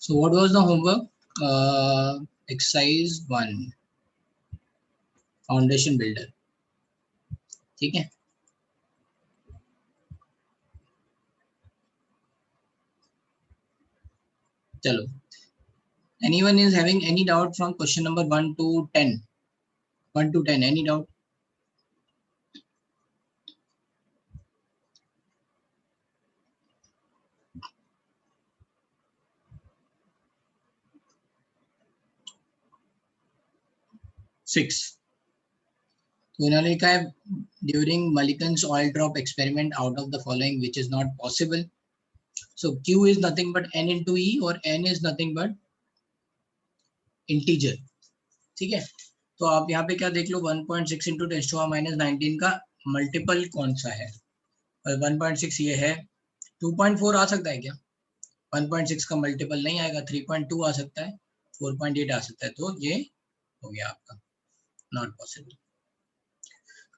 So what was the homework? Exercise 1, foundation builder. ठीक है, चलो. Anyone is having any doubt from question number 1 to 10? 1 to 10, any doubt? Six. तो इन्होंने लिखा है during Mulligan's oil drop experiment out of the following which is not possible. So Q is nothing but n into E और n is nothing but integer. ठीक है, तो आप यहाँ पे क्या देख लो 1.6 इंटू 10⁻⁻19 का मल्टीपल कौन सा है. और 1.6 ये है. 2.4 आ सकता है क्या? 1.6 का मल्टीपल नहीं आएगा. 3.2 आ सकता है, 4.8 आ सकता है. तो ये हो गया आपका not possible.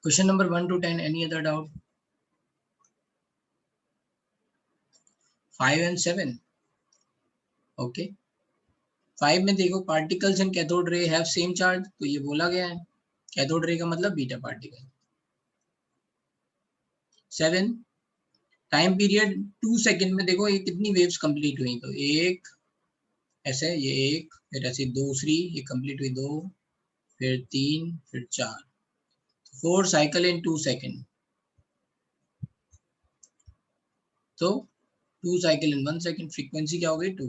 Question number 1 to 10, any other doubt? 5 and 7. Okay, 5 में देखो particles in cathode ray have same charge, तो ये बोला गया है. कैथोड रे का मतलब beta particle. 7, time period 2 second में देखो ये कितनी वेव्स कंप्लीट हुई. तो एक ऐसे, ये एक, फिर ऐसे दूसरी, ये कंप्लीट हुई 2, फिर 3, फिर 4. 4 साइकिल इन 2 सेकंड. तो 2 साइकिल इन 1 सेकंड. फ्रीक्वेंसी क्या हो गई? 2.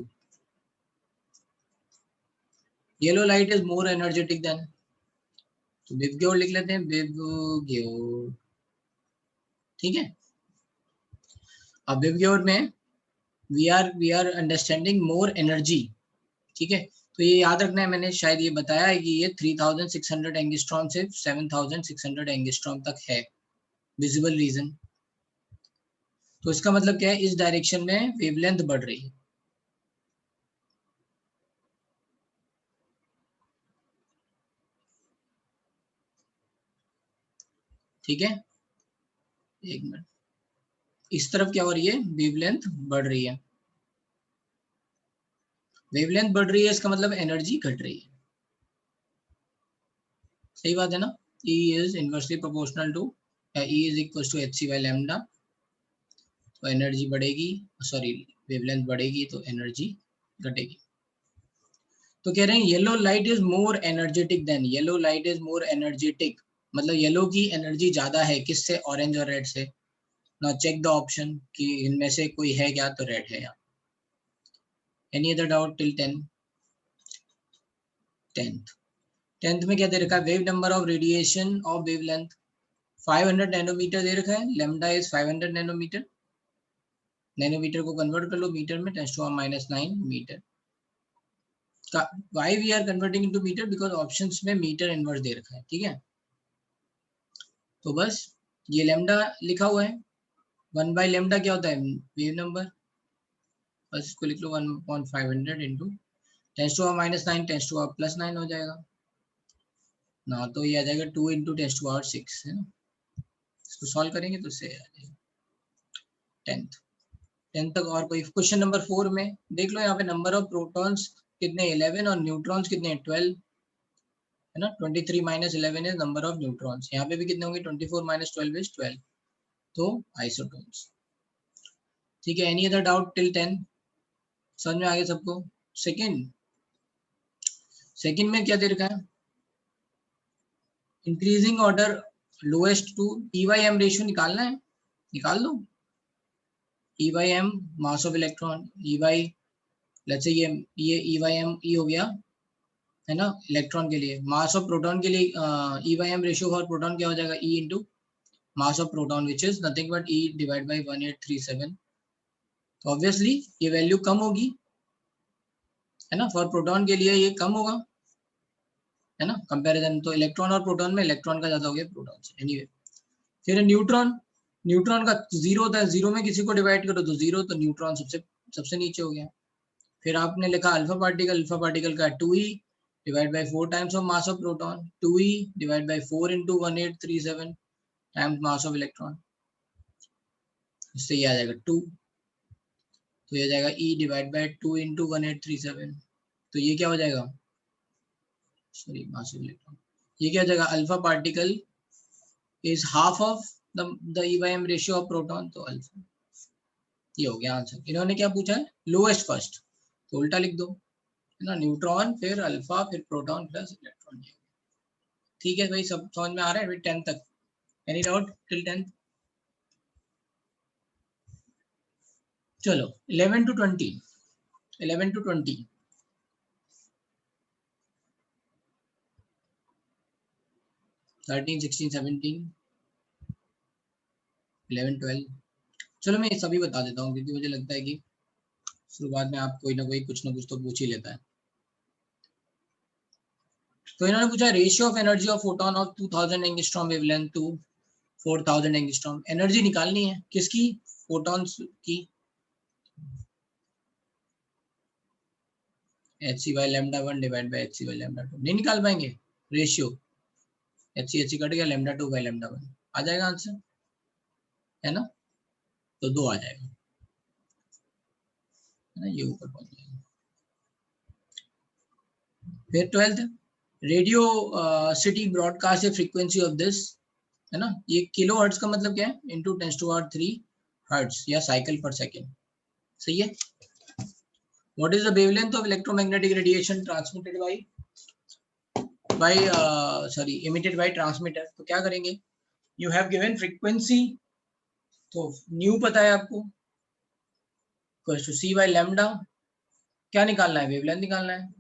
Yellow light is more energetic then, तो विवग्योर लिख लेते हैं. विवग्योर. ठीक है, अब विवग्योर में we are understanding more energy. ठीक है, तो ये याद रखना है, मैंने शायद ये बताया है कि ये 3600 एंगस्ट्रॉम से 7600 एंगस्ट्रॉम तक है विजिबल रीजन. तो इसका मतलब क्या है? इस डायरेक्शन में वेवलेंथ बढ़ रही है. ठीक है, एक मिनट. इस तरफ क्या हो रही है? वेवलेंथ बढ़ रही है. वेवलेंथ बढ़ रही है, इसका मतलब एनर्जी घट रही है. सही बात है ना? E is inversely proportional to E is equals to hc by lambda. तो एनर्जी बढ़ेगी, सॉरी वेवलेंथ बढ़ेगी तो एनर्जी घटेगी. तो कह रहे हैं yellow light is more energetic then. Yellow light is more energetic मतलब येलो की एनर्जी ज्यादा है किससे? ऑरेंज और रेड से. ना चेक द ऑप्शन कि इनमें से कोई है क्या, तो रेड है यहाँ. Any other doubt till 10? 10th में क्या दे रखा है? Wave number of radiation of wavelength 500 nanometer दे रखा है. Lambda is 500 nanometer. नैनोमीटर को कन्वर्ट कर लो मीटर में, 10⁻⁹ meter. Why we are converting into meter? Because options में मीटर इनवर्स दे रखा है. ठीक है, तो बस ये लेमडा लिखा हुआ है. 1 बाई लेमडा क्या होता है? Wave number. बस इसको लिख लो 1/500 इंटू 10⁻⁹ 10⁻+9 हो जाएगा ना. तो ये आ जाएगा 2 इंटू 10⁻6 है ना. इसको सॉल्व करेंगे तो इससे आ जाएगा 10th तक. और कोई क्वेश्चन नंबर 4 में देख लो, यहाँ पे नंबर ऑफ प्रोटॉन्स कितने? 11 और न्यूट्रॉन्स कितने? 12 है ना. 23 - 11 इज नंबर ऑफ न्यूट्रॉन्स. यहाँ पे भी कितने होंगे? 24 - 12 इज 12. तो आइसोटोन्स. ठीक है, एनी अदर डाउट टिल 10? समझ में आ गया सबको? सेकंड में क्या दे रखा है? Increasing order lowest to E/m ratio निकालना है. निकाल लो. E/m mass of electron. Let's say ये E/m E हो गया है ना इलेक्ट्रॉन के लिए. मास ऑफ प्रोटॉन के लिए E/m रेशियो फॉर प्रोटॉन क्या हो जाएगा? E into mass of proton which is nothing but E divide by 1837. तो ऑब्वियसली ये वैल्यू कम होगी है ना. फॉर प्रोटॉन के लिए ये कम होगा है ना कंपैरिजन. तो इलेक्ट्रॉन और प्रोटॉन में इलेक्ट्रॉन का ज्यादा हो गया प्रोटॉन से. एनीवे, फिर न्यूट्रॉन का 0 होता है. 0 में किसी को डिवाइड करो तो 0, तो न्यूट्रॉन सबसे नीचे हो गया. फिर आपने लिखा अल्फा पार्टिकल का 2e divide by 4 times of mass of proton. 2e divide by 4 into 1837 times mass of electron. इससे ये आ जाएगा 2. तो ये जाएगा E डिवाइड बाय 2 इंटू 1837। तो ये क्या हो जाएगा, सॉरी मास ऑफ इलेक्ट्रॉन, ये क्या हो जाएगा, alpha particle is half of the E by M ratio of proton. तो अल्फा, ये हो गया आंसर। इन्होंने क्या पूछा है, लोएस्ट फर्स्ट, तो उल्टा लिख दो, है ना, न्यूट्रॉन फिर अल्फा फिर प्रोटॉन प्लस इलेक्ट्रॉन। ठीक है भाई, सब समझ में आ रहा है अभी 10 तक? Any doubt till 10? चलो 11 to 20, 11 to 20, 13, 16, 17, 11, 12। चलो मैं सभी बता देता हूँ, क्योंकि मुझे लगता है कि शुरुआत में आप कोई ना कोई कुछ ना कुछ तो पूछ ही लेता है। तो इन्होंने पूछा ratio of energy of photon of 2000 angstrom wavelength to 4000 angstrom. Energy निकालनी है किसकी, फोटॉन्स की, hc by lambda 1 divide by hc by lambda 2। नहीं निकाल पाएंगे रेशियो, hc कट गया, lambda 2 by lambda 1 आ जाएगा आंसर, है ना, तो 2 आ जाएगा, है ना, ये ऊपर पहुंच जाएगा। फिर 12th, radio city broadcast frequency of this, है ना, ये किलो हर्ट्ज का मतलब क्या है, इनटू 10⁻³ हर्ट्ज या साइकिल पर सेकंड, सही है। What is the wavelength of electromagnetic radiation transmitted by sorry emitted by transmitter. तो क्या करेंगे, यू हैव गिवन फ्रीक्वेंसी, तो न्यू पता है आपको, equals to c by lambda, क्या निकालना है, वेवलेंथ निकालना है,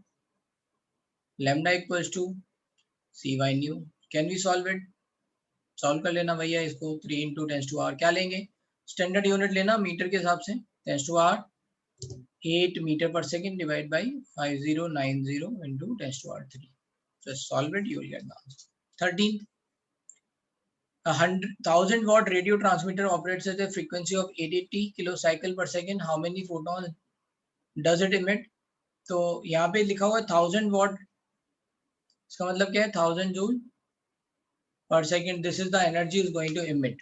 lambda equals to c by new. Can we solve it, solve कर लेना भैया इसको, 3 इंटू 10⁻⁴ क्या लेंगे, स्टैंडर्ड यूनिट लेना मीटर के हिसाब से, 10⁻⁸ 8 मीटर पर second divide by 5090 into 10⁻³ just solve it, you will get the answer. 13th, a 1000 watt radio transmitter operates at a frequency of 880 kilocycle per second. How many photons does it emit? तो यहाँ पे लिखा हुआ है 1000 watt, इसका मतलब क्या है, 1000 joule per second. This is the energy is going to emit.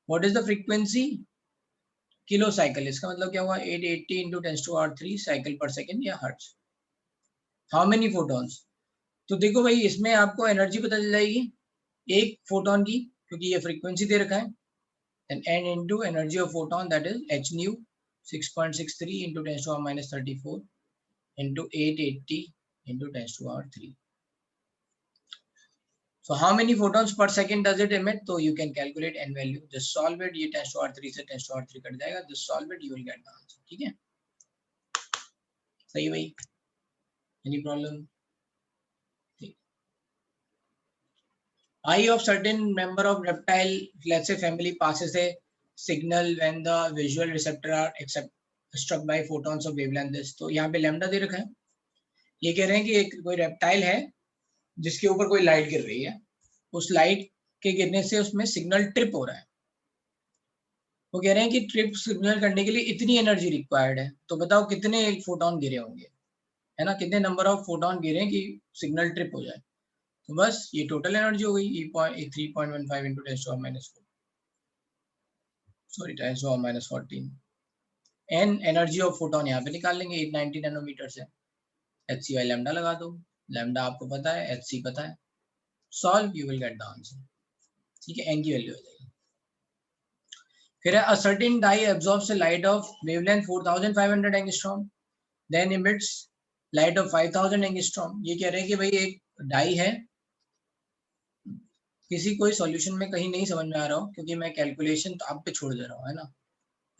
What is the frequency? Kilo cycle, इसका मतलब क्या हुआ, 880 इंटू 10⁻³ साइकिल पर सेकेंड या हर्ट्ज। हाउ मेनी फोटॉन्स, तो देखो भाई इसमें आपको एनर्जी पता चल जाएगी एक फोटोन की, क्योंकि ये फ्रीक्वेंसी दे रखा है, and n into energy of photon that is h new 6.63 into 10⁻34 into 880 into 10⁻3। So how many photons per second does it emit? So you can calculate n value. Just solve it. ये 10⁻3 से 10⁻3 cut जाएगा. Just solve it. You will get the answer. ठीक है? सही भाई? Any problem? Eye of certain member of reptile, let's say family, passes a signal when the visual receptor are struck by photons of wavelength this. तो यहाँ पे lambda दे रखा है. ये कह रहे हैं कि एक कोई reptile है जिसके ऊपर कोई लाइट गिर रही है, उस लाइट के गिरने से उसमें सिग्नल ट्रिप हो रहा है। वो कह रहे हैं कि ट्रिप सिग्नल करने के लिए इतनी एनर्जी रिक्वायर्ड है, तो बताओ कितने फोटोन गिरे होंगे, है ना, कितने नंबर ऑफ फोटोन गिरे कि सिग्नल ट्रिप हो जाए। तो बस ये टोटल एनर्जी हो गई 3.15 into 10⁻⁴, sorry 10⁻14। An energy of photon यहाँ पे निकाल लेंगे 890 नैनोमीटर से, hc by लैम्डा लगा दो, लैम्डा आपको पता है, hc पता है, solve you will get the answer. ठीक है, एन की वैल्यू हो जाएगी। फिर a certain dye absorbs the light of wavelength 4500 angstrom, then emits light of 5000 angstrom। ये कह रहे हैं कि भाई एक डाई है, किसी कोई सॉल्यूशन में कहीं नहीं समझ में आ रहा हो, क्योंकि मैं कैलकुलेशन तो आप पे छोड़ दे रहा हूँ, है ना,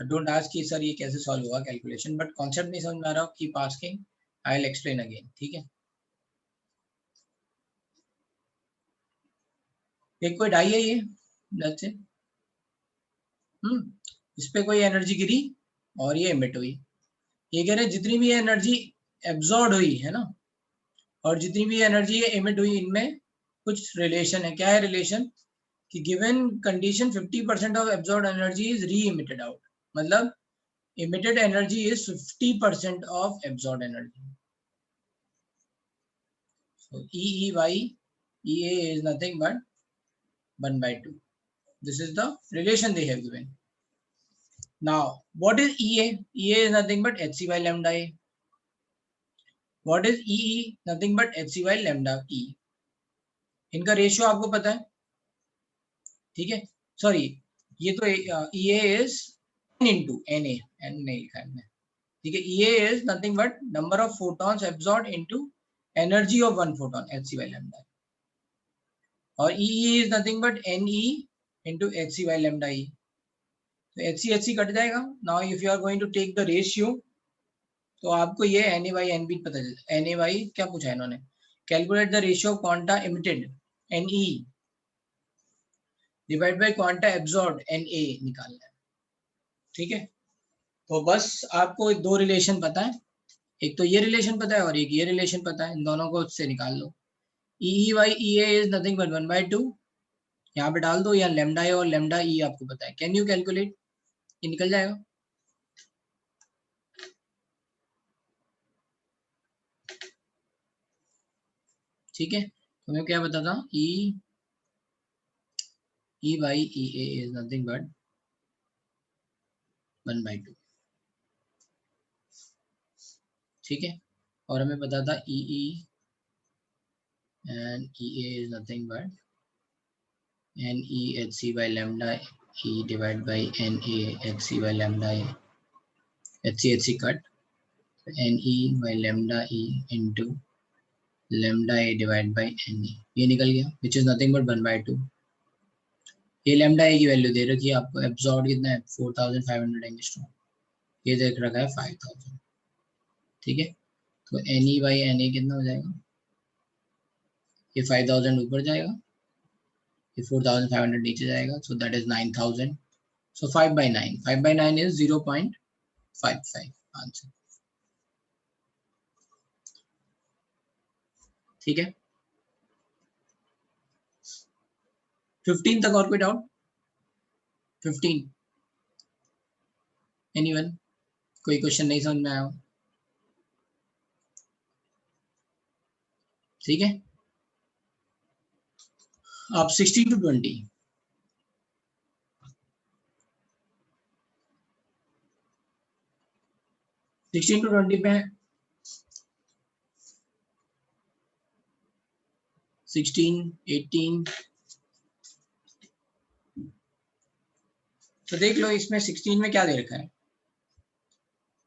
डोंट आस्क कि सर ये कैसे सॉल्व होगा कैलकुलेशन, बट कॉन्सेप्ट नहीं समझ में आ रहा हो, keep asking, I will explain again. ठीक है, एक कोई डाई है ये, लेट्स से इस पे कोई एनर्जी गिरी और ये एमिट हुई। ये कह रहे हैं जितनी भी एनर्जी एब्जॉर्ब हुई है ना, और जितनी भी एनर्जी एमिट हुई, इनमें कुछ रिलेशन है। क्या है रिलेशन, कि given condition 50% of absorb energy is री इमिटेड आउट, मतलब emitted energy is 50% of absorbed energy. So EE by EA is nothing but 1/2. This is the relation they have given. Now, what is EA? EA is nothing but hc by lambda A. What is EE? Nothing but hc by lambda E. इनका ratio आपको पता है, ठीक है. Sorry, ये तो EA is n into NA, n नहीं लिखा है मैंने, ठीक है. EA is nothing but number of photons absorbed into energy of one photon, hc by lambda. और EE is nothing but NE into hc by lambda E. तो hc cut जाएगा. Now if you are going to take the ratio, तो आपको ये Na by Nb पता चल. Na by क्या पूछा है इन्होंने, calculate the ratio of quanta emitted Ne divide by quanta absorbed Na निकालना है, ठीक है. तो बस आपको दो रिलेशन पता है, एक तो ये रिलेशन पता है और एक ये रिलेशन पता है, इन दोनों को उससे निकाल लो. EE by EA is nothing but 1/2. यहाँ पे डाल दो, यहाँ लैम्डा ए और लैम्डा ई आपको पता है. Can you calculate? ये निकल जाएगा. ठीक है. तो मैं क्या बताता हूँ, E by EA is nothing but 1/2. ठीक है. और हमें पता था EE and EA is nothing but NEHC by lambda E divided by NAHC by lambda A. HC cut. NE by lambda E into lambda A divided by NE. ये निकल गया, which is nothing but 1/2. ये lambda ए की value दे रखी है आपको. Absorb कितना है, 4500 एंगस्ट्रॉम. ये देख रखा है 5000. ठीक है. तो NE by NA कितना हो जाएगा, ये 5000 ऊपर जाएगा, ये 4500 नीचे जाएगा. So that is 9000. So 5/9. 5/9 is 0.55 answer. ठीक है. 15 तक और कोई डाउट? 15 एनीवन? कोई क्वेश्चन नहीं समझ में आया हो? ठीक है. अब 16 to 20. सिक्सटीन टू 20 पे 16, 18. तो देख लो इसमें 16 में क्या दे रखा है.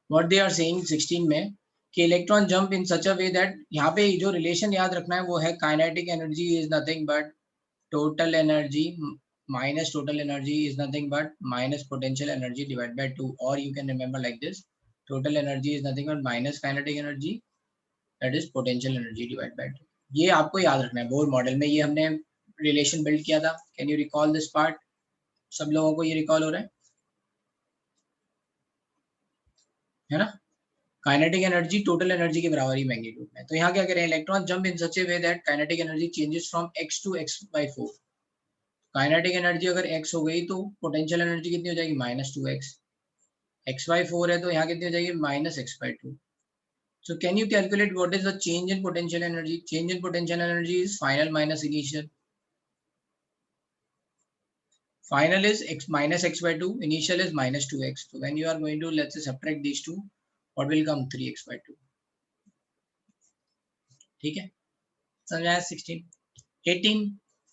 व्हाट दे आर सेइंग 16 में कि electron jump in such a way that, यहाँ पे जो रिलेशन याद रखना है वो है kinetic energy is nothing but total energy minus total energy is nothing but minus potential energy divided by 2, or you can remember like this, total energy is nothing but minus kinetic energy, that is potential energy divided by 2. ये आपको याद रखना है. Bohr model में ये हमने relation build किया था. Can you recall this part? सब लोगों को ये रिकॉल हो रहा है ना. काइनेटिक एनर्जी टोटल एनर्जी के बराबर ही मैग्नीट्यूड में. तो यहाँ क्या करें, electron jump in such A way that kinetic energy changes from x to x/4. Kinetic energy अगर x हो गई तो पोटेंशियल एनर्जी कितनी हो जाएगी, -2x. x/4 है तो यहाँ कितनी हो जाएगी, -x/2. So can you calculate what is the change in potential energy? Change in potential energy is final minus initial. Final is x minus x/2, initial is -2x. So when you are going to, let's say, subtract these two, what will come, 3x/2. ठीक है. समझाया. 16. 18.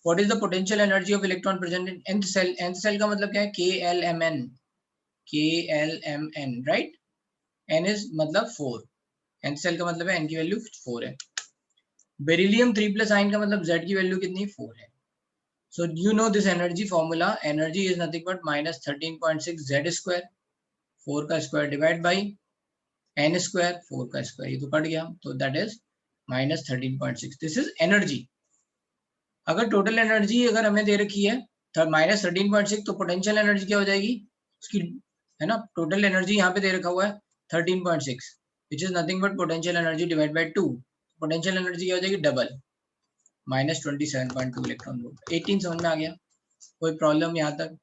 What is the potential energy of electron present in nth cell? Nth cell का मतलब क्या है, KLMN. KLMN, right? N is मतलब 4. nth cell का मतलब है n की वैल्यू 4 है. बेरिलियम 3+ आयन का मतलब Z की वैल्यू कितनी, 4 है. So you know this energy formula. Energy is nothing but -13.6 Z square. 4 का square divide by n square. 4 का स्क्वायर, ये तो कट गया. तो that is -13.6. This is energy. अगर टोटल एनर्जी अगर हमें दे रखी है -13.6, तो पोटेंशियल एनर्जी क्या हो जाएगी उसकी, है ना. टोटल एनर्जी यहाँ पे दे रखा हुआ है 13.6, विच is nothing but potential energy divide by 2. Potential energy क्या हो जाएगी, डबल, -27.2 इलेक्ट्रॉन वोल्ट. 18 समझ में आ गया? कोई प्रॉब्लम यहाँ तक,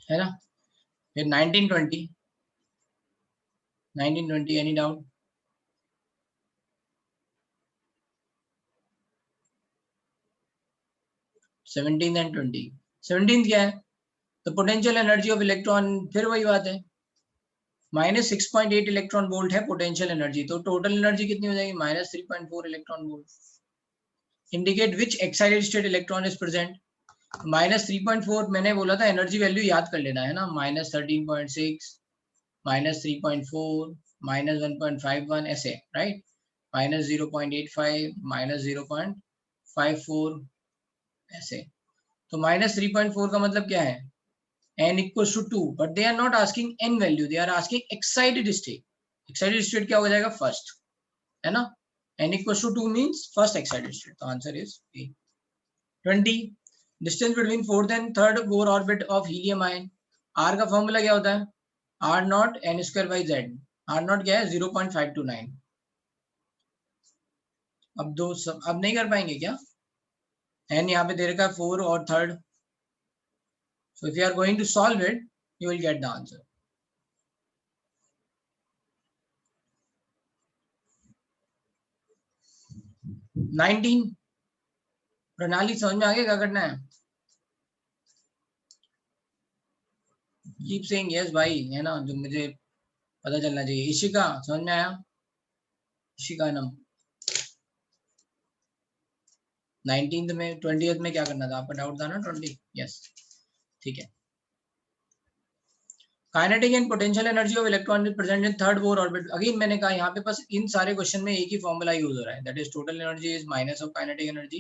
है ना. फिर 1920. Any doubt? 17 एंड 20. 17 क्या है, तो पोटेंशियल एनर्जी ऑफ इलेक्ट्रॉन फिर वही बात है, -6.8 इलेक्ट्रॉन वोल्ट है पोटेंशियल एनर्जी, तो टोटल एनर्जी कितनी हो जाएगी -3.4 electron volt. Indicate which excited state electron is present. -3.4 मैंने बोला था एनर्जी वैल्यू याद कर लेना है ना, -13.6 -3.4 -1.51 ऐसे, राइट, -0.85 -0.54 ऐसे। तो -3.4 का मतलब क्या है, n equals to 2, but they are not asking n value, they are asking excited state। excited state क्या हो जाएगा, फर्स्ट, है ना, n equals to 2 means first excited state, तो answer is A। 20 distance between fourth and third Bohr orbit of helium ion. r का formula क्या होता है, r not n square by z। r not क्या है 0.529। अब नहीं कर पाएंगे क्या, n यहाँ पे दे रखा है 4 और third, so if you are going to solve it you will get the answer। 19 प्रणाली समझ में आ गया क्या करना है, कीप सेइंग यस भाई, है ना, जो मुझे पता चलना चाहिए। इशिका समझ में आया, इशिका नम 19th में 20th में क्या करना था, आपका डाउट था ना 20, यस ठीक है। Kinetic and potential energy of electron is present in third Bohr orbit. Again मैंने कहा यहाँ पे बस इन सारे क्वेश्चन में एक ही फॉर्मूला यूज हो रहा है, that is total energy is minus of kinetic energy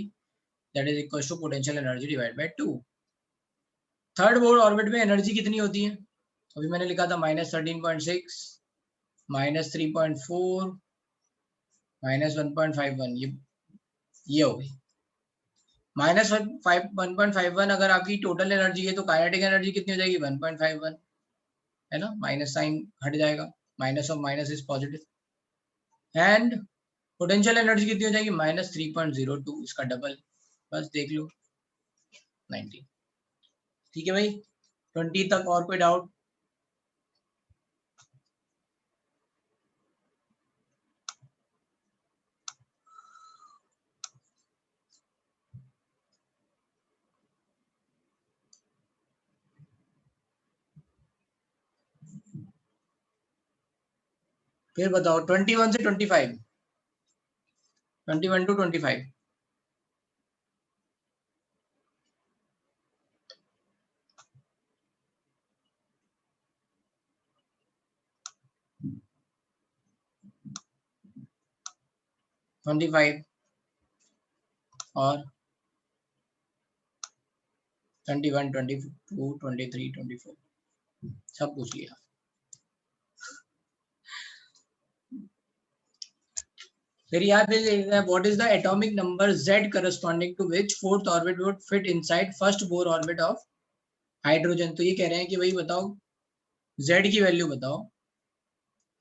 that is equal to potential energy divide by 2। Third Bohr orbit में एनर्जी कितनी होती है, अभी मैंने लिखा था -13.6 -3.4 -1.51, ये हो गई। -1.51 अगर आपकी टोटल एनर्जी है तो काइनेटिक एनर्जी कितनी हो जाएगी 1.51, है ना, माइनस साइन हट जाएगा, minus of minus is positive. And potential energy कितनी हो जाएगी -3.02, इसका डबल, बस देख लो 90। ठीक है भाई, 20 तक और कोई डाउट? फिर बताओ 21 से 25, 21 to 25। और 21, 22, 23, 24 सब पूछ लिया। फिर यहाँ पे what is the atomic number Z corresponding to which fourth orbit would fit inside first Bohr orbit of hydrogen. तो ये कह रहे हैं कि भाई बताओ Z की वैल्यू बताओ,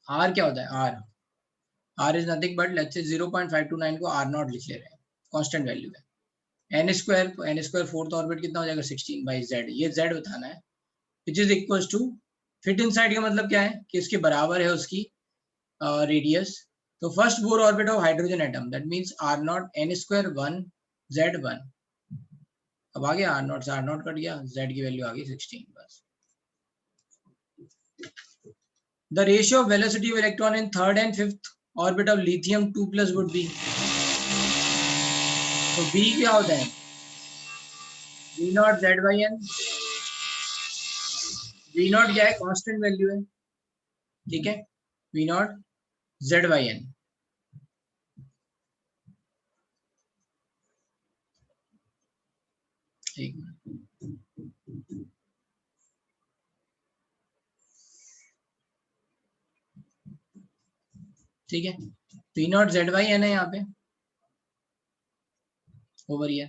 R क्या होता है, R is nothing but let's से 0.529 को R नॉट लिख ले रहे हैं, कांस्टेंट वैल्यू है। n स्क्वायर, तो n स्क्वायर फोर्थ ऑर्बिट कितना हो जाएगा 16 बाई Z, ये Z बताना है, which is equal to fit inside का मतलब क्या है कि इसके बराबर है उसकी रेडियस। तो first Bohr orbit of hydrogen atom that means R not n square 1 Z1। अब आ गया R नॉट से R नॉट कट गया, Z की वैल्यू आ गई 16 बस। The ratio of velocity of electron in third and fifth orbit of lithium 2+ would be, तो B क्या होता है, V not Z by n, V not क्या है कांस्टेंट वैल्यू है, ठीक है, V not Z by n। ठीक ठीक है, V not Z by n है यहाँ पे ओवर ये।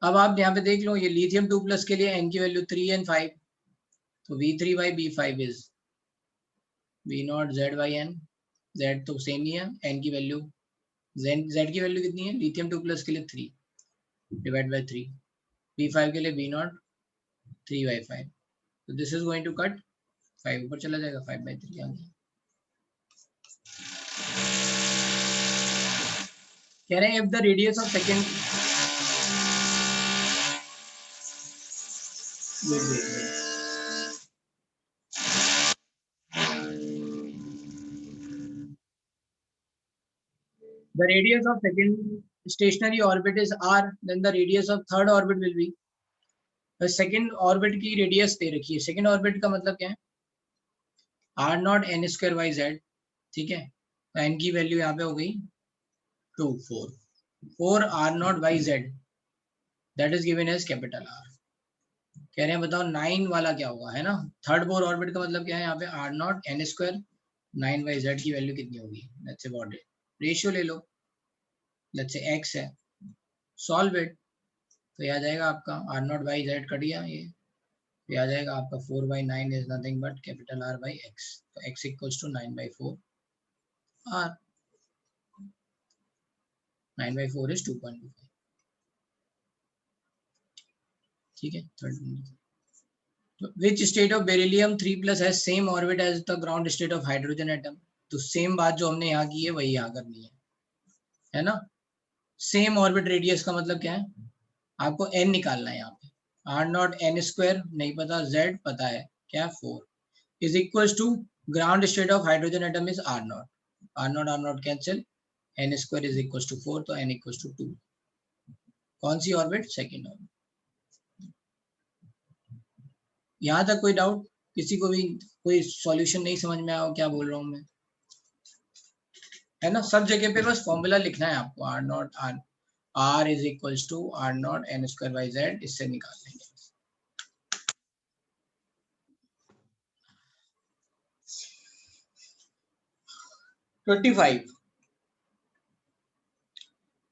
अब आप यहाँ पे देख लो ये लिथियम 2+ के लिए n की वैल्यू 3 and 5, तो V3 by B5 is V not Z by n, Z तो सेम ही है, n की वैल्यू Z की वैल्यू कितनी है लिथियम 2+ के लिए 3 डिवाइड बाय 3, B5 के लिए V नॉट 3 by 5, तो this is going to cut 5 ऊपर चला जाएगा, 5 by 3 आ गया। कह रहे हैं if the radius of second, The radius of second stationary orbit is r, then the radius of third orbit will be, second orbit की radius दे रखी है, सेकेंड ऑर्बिट का मतलब क्या है, R not an square by Z, ठीक है, तो एन की वैल्यू यहाँ पे हो गई 2 4 4 R not by Z, that is given as capital R. कह रहे हैं बताओ 9 वाला क्या होगा, है ना, थर्ड बोर ऑर्बिट का मतलब क्या है, यहाँ पे r not an square 9 by z की वैल्यू कितनी होगी, let's say what it, ratio ले लो, लेट्स से एक्स है, सॉल्व इट, तो ये आ जाएगा आपका r not by z cut गया, ये आ जाएगा आपका 4/9 is nothing but capital r by x, तो x equals to 9/4 r, 9/4 is 2.25, ठीक है। Third, which state of beryllium 3+ has same orbit as the ground state of hydrogen atom, तो same बात जो हमने यहाँ की है वही यहाँ करनी है ना, सेम ऑर्बिट रेडियस का मतलब क्या है, आपको n निकालना है यहाँ पे, आर नॉट एन स्क्वायर नहीं पता, z पता है क्या 4 is equal to ground state of hydrogen atom is R naught cancel, n square is equal to 4, तो n इक्वल टू 2, कौन सी ऑर्बिट, सेकेंड ऑर्बिट। यहाँ तक कोई डाउट, किसी को भी कोई सॉल्यूशन नहीं समझ में आया क्या बोल रहा हूँ मैं, है ना, सब जगह पे बस फॉर्मूला लिखना है आपको, R naught R is equal to R not an square by Z, इससे निकाल लेंगे।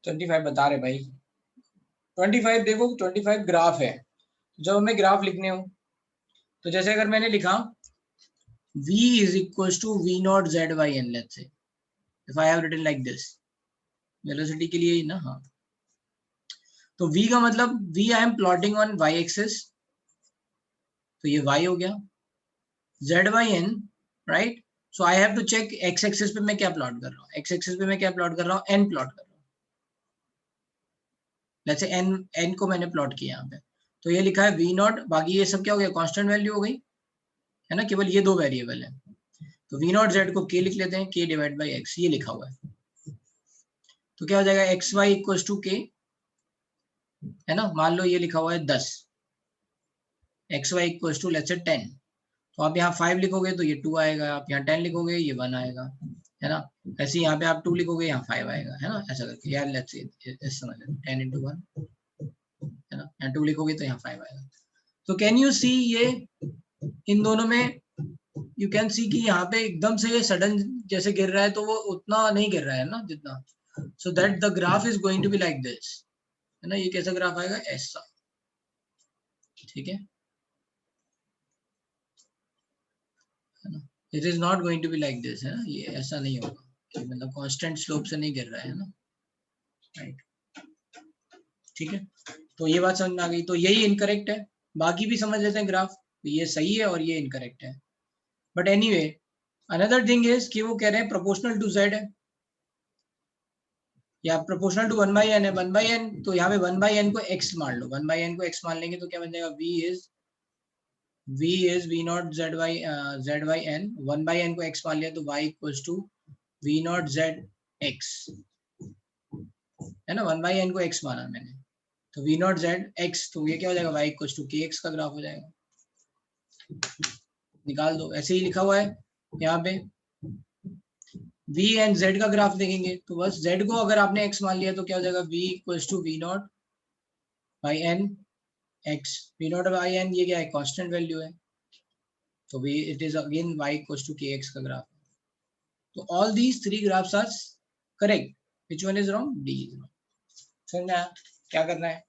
25 बता रहे भाई, 25 देखो, 25 ग्राफ है, जब हमें ग्राफ लिखने हो तो जैसे अगर मैंने लिखा v is equals to v naught z by n, let's say if I have written like this, velocity के लिए ही ना, हाँ, तो v का मतलब v I am plotting on y axis, तो ये y हो गया, z by n, right, so I have to check x axis पे मैं क्या प्लॉट कर रहा हूँ, x एक्सिस पे मैं क्या प्लॉट कर रहा हूँ, n प्लॉट कर रहा हूँ, लेट्स से n को मैंने प्लॉट किया यहाँ पे, तो ये लिखा है v नॉट, बाकी ये सब क्या हो गया, कांस्टेंट वैल्यू हो गई, है ना, केवल ये दो वेरिएबल है, तो v नॉट z को k लिख लेते हैं, k डिवाइड बाई x, ये लिखा हुआ है, तो क्या हो जाएगा एक्स वाई इक्वल टू के, है ना, मान लो ये लिखा हुआ है 10, X Y equal to let's say 10, तो आप यहाँ 5 लिखोगे तो ये 2 आएगा, आप यहाँ 10 लिखोगे ये 1 आएगा, है ना, ऐसे यहाँ पे आप 2 लिखोगे यहाँ 5 आएगा, है ना, ऐसा करके यार लेट्स से समझ लो 10 into 1, है ना, यहाँ 2 लिखोगे तो यहाँ 5 आएगा, तो कैन यू सी ये इन दोनों में, यू कैन सी कि यहाँ पे एकदम से ये सडन जैसे गिर रहा है, तो वो उतना नहीं गिर रहा है ना जितना, so that the graph is going to be like this, है ना, ये कैसा ग्राफ आएगा, ऐसा, ठीक है ना, it is not going to be like this, है ना, ये ऐसा नहीं होगा, कि मतलब कांस्टेंट स्लोप से नहीं गिर रहा है ना, राइट, ठीक है, तो ये बात समझ में आ गई, तो यही इनकरेक्ट है, बाकी भी समझ लेते हैं ग्राफ, तो ये सही है और ये इनकरेक्ट है, but anyway another thing is कि वो कह रहे हैं प्रोपोर्शनल टू जेड है, या प्रोपोर्शनल टू 1/n है, 1/n, तो यहाँ पे 1/n को x मान लो, 1/n को x मान लेंगे तो क्या बन जाएगा, v is v naught z by n, 1/n को x मान लिया तो y equals to v naught z x, है ना, 1/n को x माना मैंने, तो v naught z x, तो ये क्या हो जाएगा, y इक्वल्स टू kx का ग्राफ हो जाएगा, निकाल दो, ऐसे ही लिखा हुआ है यहाँ पे, v एंड z का ग्राफ देखेंगे तो बस z को अगर आपने x मान लिया तो क्या हो जाएगा, v equals to v naught by n x, v naught by n ये क्या है, कांस्टेंट वैल्यू है, तो v it is again y equals to kx का ग्राफ, तो all these 3 graphs are correct, which one is wrong, d is wrong, समझ में आया क्या करना है,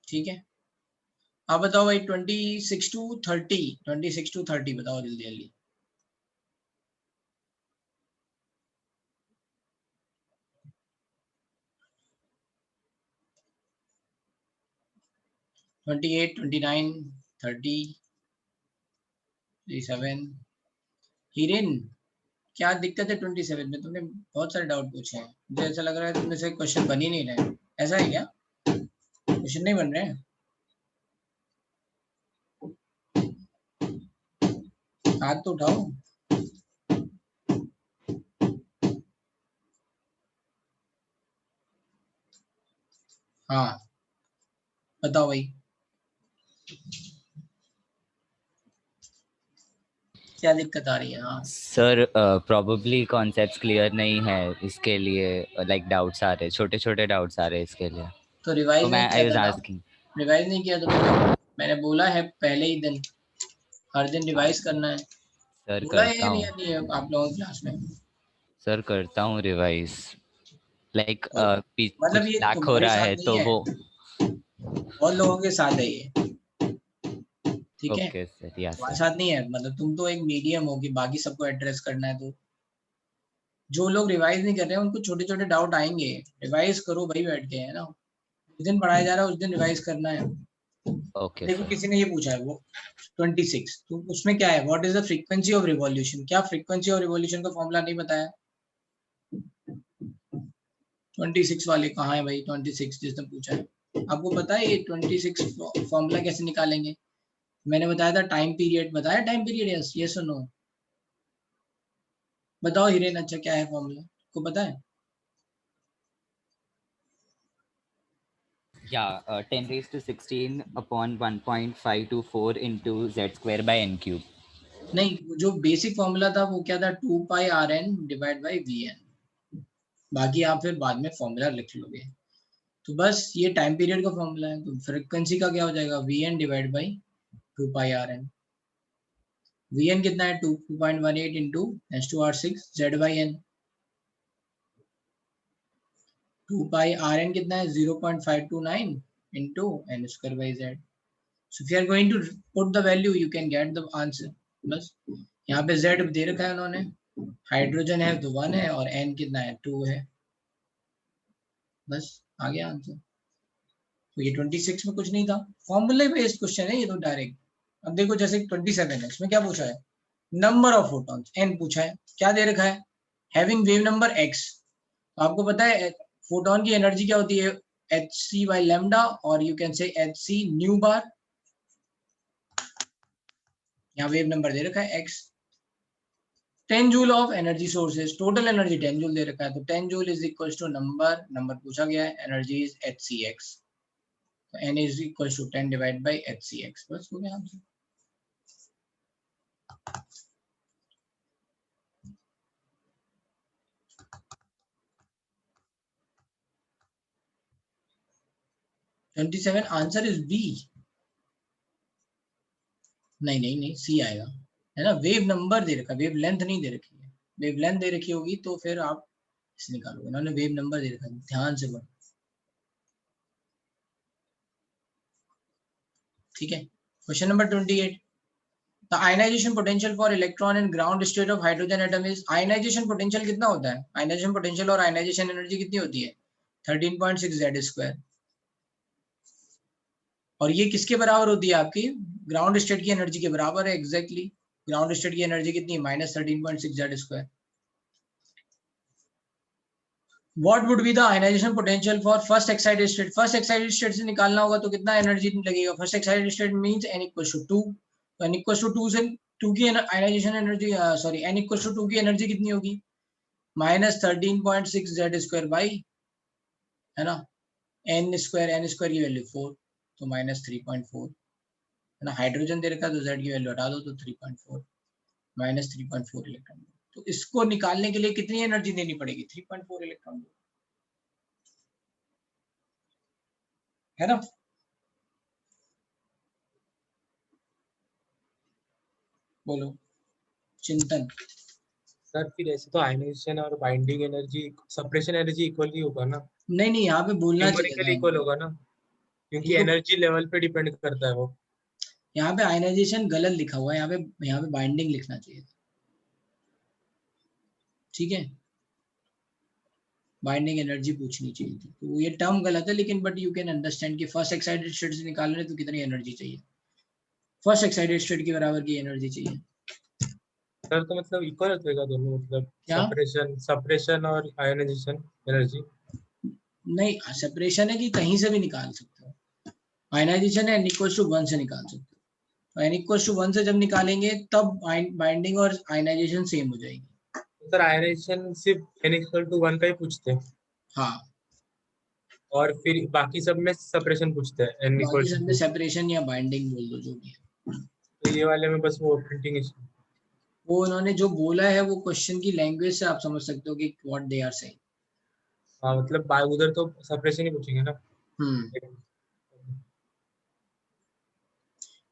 ठीक है, आप बताओ भाई 26 to 30 बताओ जल्दी जल्दी, 28 29 30 37, हिरेन क्या दिक्कत है 27 में? तुमने बहुत सारे डाउट पूछे हैं, मुझे ऐसा लग रहा है तुमने से क्वेश्चन बन ही नहीं रहे। ऐसा है क्या? क्वेश्चन नहीं बन रहे हैं? हाथ तो उठाओ। हाँ बताओ भाई, क्या दिक्कत आ रही है? हाँ सर प्रोबेबली कॉन्सेप्ट्स क्लियर नहीं है, इसके लिए लाइक डाउट्स आ रहे, छोटे छोटे डाउट्स आ रहे इसके लिए। तो रिवाइज तो नहीं मैं किया आई वाज था ना? आस्किंग। रिवाइज नहीं किया तुमने? मैंने बोला है पहले ही दिन, हर दिन रिवाइज करना है। सर बोला है करता या हूँ, नहीं है आप लोगों की क्लास में? सर करता हूँ रिवाइज। लाइक मतलब कुछ ये लैक हो तुम्हारे रहा साथ है नहीं तो है, वो। बहुत लोगों के साथ है ये। ठीक है, ओके सर, या तुम्हारे सर। साथ नहीं है, मतलब तुम तो एक मीडियम हो कि बाकी सबको एड्रेस करना है। तो जो लोग रिवाइज नहीं कर रहे हैं उनको छोटे छोटे डाउट आएंगे। रिवाइज करो भाई बैठ के, है ना? जिस दिन पढ़ाया जा रहा है उस दिन रिवाइज करना है। ओके देखो सर। किसी ने ये पूछा है वो 26, तो उसमें क्या है, what is the frequency of revolution? क्या फ्रीक्वेंसी ऑफ रिवॉल्यूशन का फॉर्मूला नहीं बताया? 26 वाले कहाँ है भाई? 26 जिसने पूछा है, आपको पता है ये 26 फॉर्मूला कैसे निकालेंगे? मैंने बताया था टाइम पीरियड, बताया टाइम पीरियड? यस ये सुनो, बताओ हिरेन, अच्छा क्या है फॉर्मूला, को पता है? या 10⁻16 upon 1.524 into Z square by N cube. नहीं, जो बेसिक फॉर्मूला था वो क्या था? 2πrn divide by vn। बाकी आप फिर बाद में फॉर्मूला लिख लोगे। तो बस ये टाइम पीरियड का फॉर्मूला है, तो फ्रीक्वेंसी का क्या हो जाएगा? vn divide by 2πrn। vn कितना है? 2.18 into s2r6 z by n। 2πrn कितना है? 0.529 into n square by z। So if you are going to put the value, you can get the answer। बस यहाँ पे z दे रखा है उन्होंने, हाइड्रोजन है तो 1 है और n कितना है? 2 है। बस आ गया आंसर। तो ये 26 में कुछ नहीं था, फॉर्मूले बेस्ड क्वेश्चन है ये तो डायरेक्ट। अब देखो जैसे 27 है, इसमें क्या पूछा है? नंबर ऑफ फोटॉन्स n पूछा है, क्या दे रखा है? Having wave number x। तो आपको पता है फोटोन की एनर्जी क्या होती है? hc बाई लैम्डा, और you can say hc nu bar. यहाँ वेव नंबर दे रखा है x। 10 joule of energy sources, total energy 10 joule दे रखा है, तो 10 joule is equal to number पूछा गया है, एनर्जी इज hcx। तो n is equal to 10 divide by hcx। बस हो गया आंसर। Answer is B. नहीं नहीं नहीं, सी आएगा, है ना? वेव नंबर दे रखा, वेव लेंथ नहीं दे रखी है। वेव लेंथ दे रखी होगी तो फिर आप इसे निकालोगे, इन्होंने वेव नंबर दे रखा है, ध्यान से पढ़ो। ठीक है, question number 28। The ionization potential for electron in ground state of hydrogen atom is. Ionization potential कितना होता है? आयनाइजेशन पोटेंशियल और आयनाइजेशन एनर्जी कितनी होती है? 13.6 जेड स्क्वायर। और ये किसके बराबर होती है आपकी? ग्राउंड स्टेट की एनर्जी के बराबर है एग्जैक्टली। ग्राउंड स्टेट की एनर्जी कितनी है? -13.6 Z square. What would be the ionization potential for first excited state? First excited state से निकालना होगा तो कितना एनर्जी लगेगा? First excited state means n equals to 2। तो n equals to 2 से 2 की ionization energy, sorry n equals to 2 की एनर्जी कितनी होगी? -13.6 जेड स्क्वायर बाई, है ना, n स्क्वायर की वैल्यू 4, तो -3.4, है ना। हाइड्रोजन दे रखा है तो z की वैल्यू हटा दो तो 3.4, -3.4 इलेक्ट्रॉन। तो इसको निकालने के लिए कितनी एनर्जी देनी पड़ेगी? 3.4 इलेक्ट्रॉन, है ना। बोलो चिंतन। सर फिर ऐसे तो आयनाइजेशन और binding energy, separation energy equal ही होगा ना? नहीं नहीं, यहाँ पे बोलना चाहिए न्यूमेरिकली था इक्वल इनको। होगा ना, क्योंकि इनको एनर्जी लेवल पे डिपेंड करता है वो। यहाँ पे आयनाइजेशन गलत लिखा हुआ है, यहाँ पे बाइंडिंग लिखना चाहिए था। ठीक है, बाइंडिंग एनर्जी पूछनी चाहिए थी, तो ये टर्म गलत है, लेकिन बट यू कैन अंडरस्टैंड कि फर्स्ट एक्साइटेड स्टेट से निकालने तो कितनी एनर्जी चाहिए? फर्स्ट एक्साइटेड स्टेट के बराबर की एनर्जी चाहिए। सर तो मतलब इक्वल होते हैं दोनों, मतलब क्या? सप्रेशन और आयोनाइजेशन एनर्जी। नहीं, सेपरेशन है कि कहीं से भी निकाल सकते हो, आयनाइजेशन है n=1 से निकाल सकते हो। n=1 से जब निकालेंगे तब बाइंडिंग और आयनाइजेशन सेम हो जाएगी। सर आयोनाइजेशन सिर्फ n=1 का ही पूछते हैं, हाँ, और फिर बाकी सब में सेपरेशन पूछते हैं बाकी सब में n=2। सेपरेशन या बाइंडिंग बोल दो, जो भी है। तो ये वाले में बस वो प्रिंटिंग है। वो उन्होंने जो बोला है वो क्वेश्चन की लैंग्वेज से आप समझ सकते हो कि व्हाट दे आर सेइंग। हाँ मतलब उधर तो सेपरेशन ही पूछेंगे ना।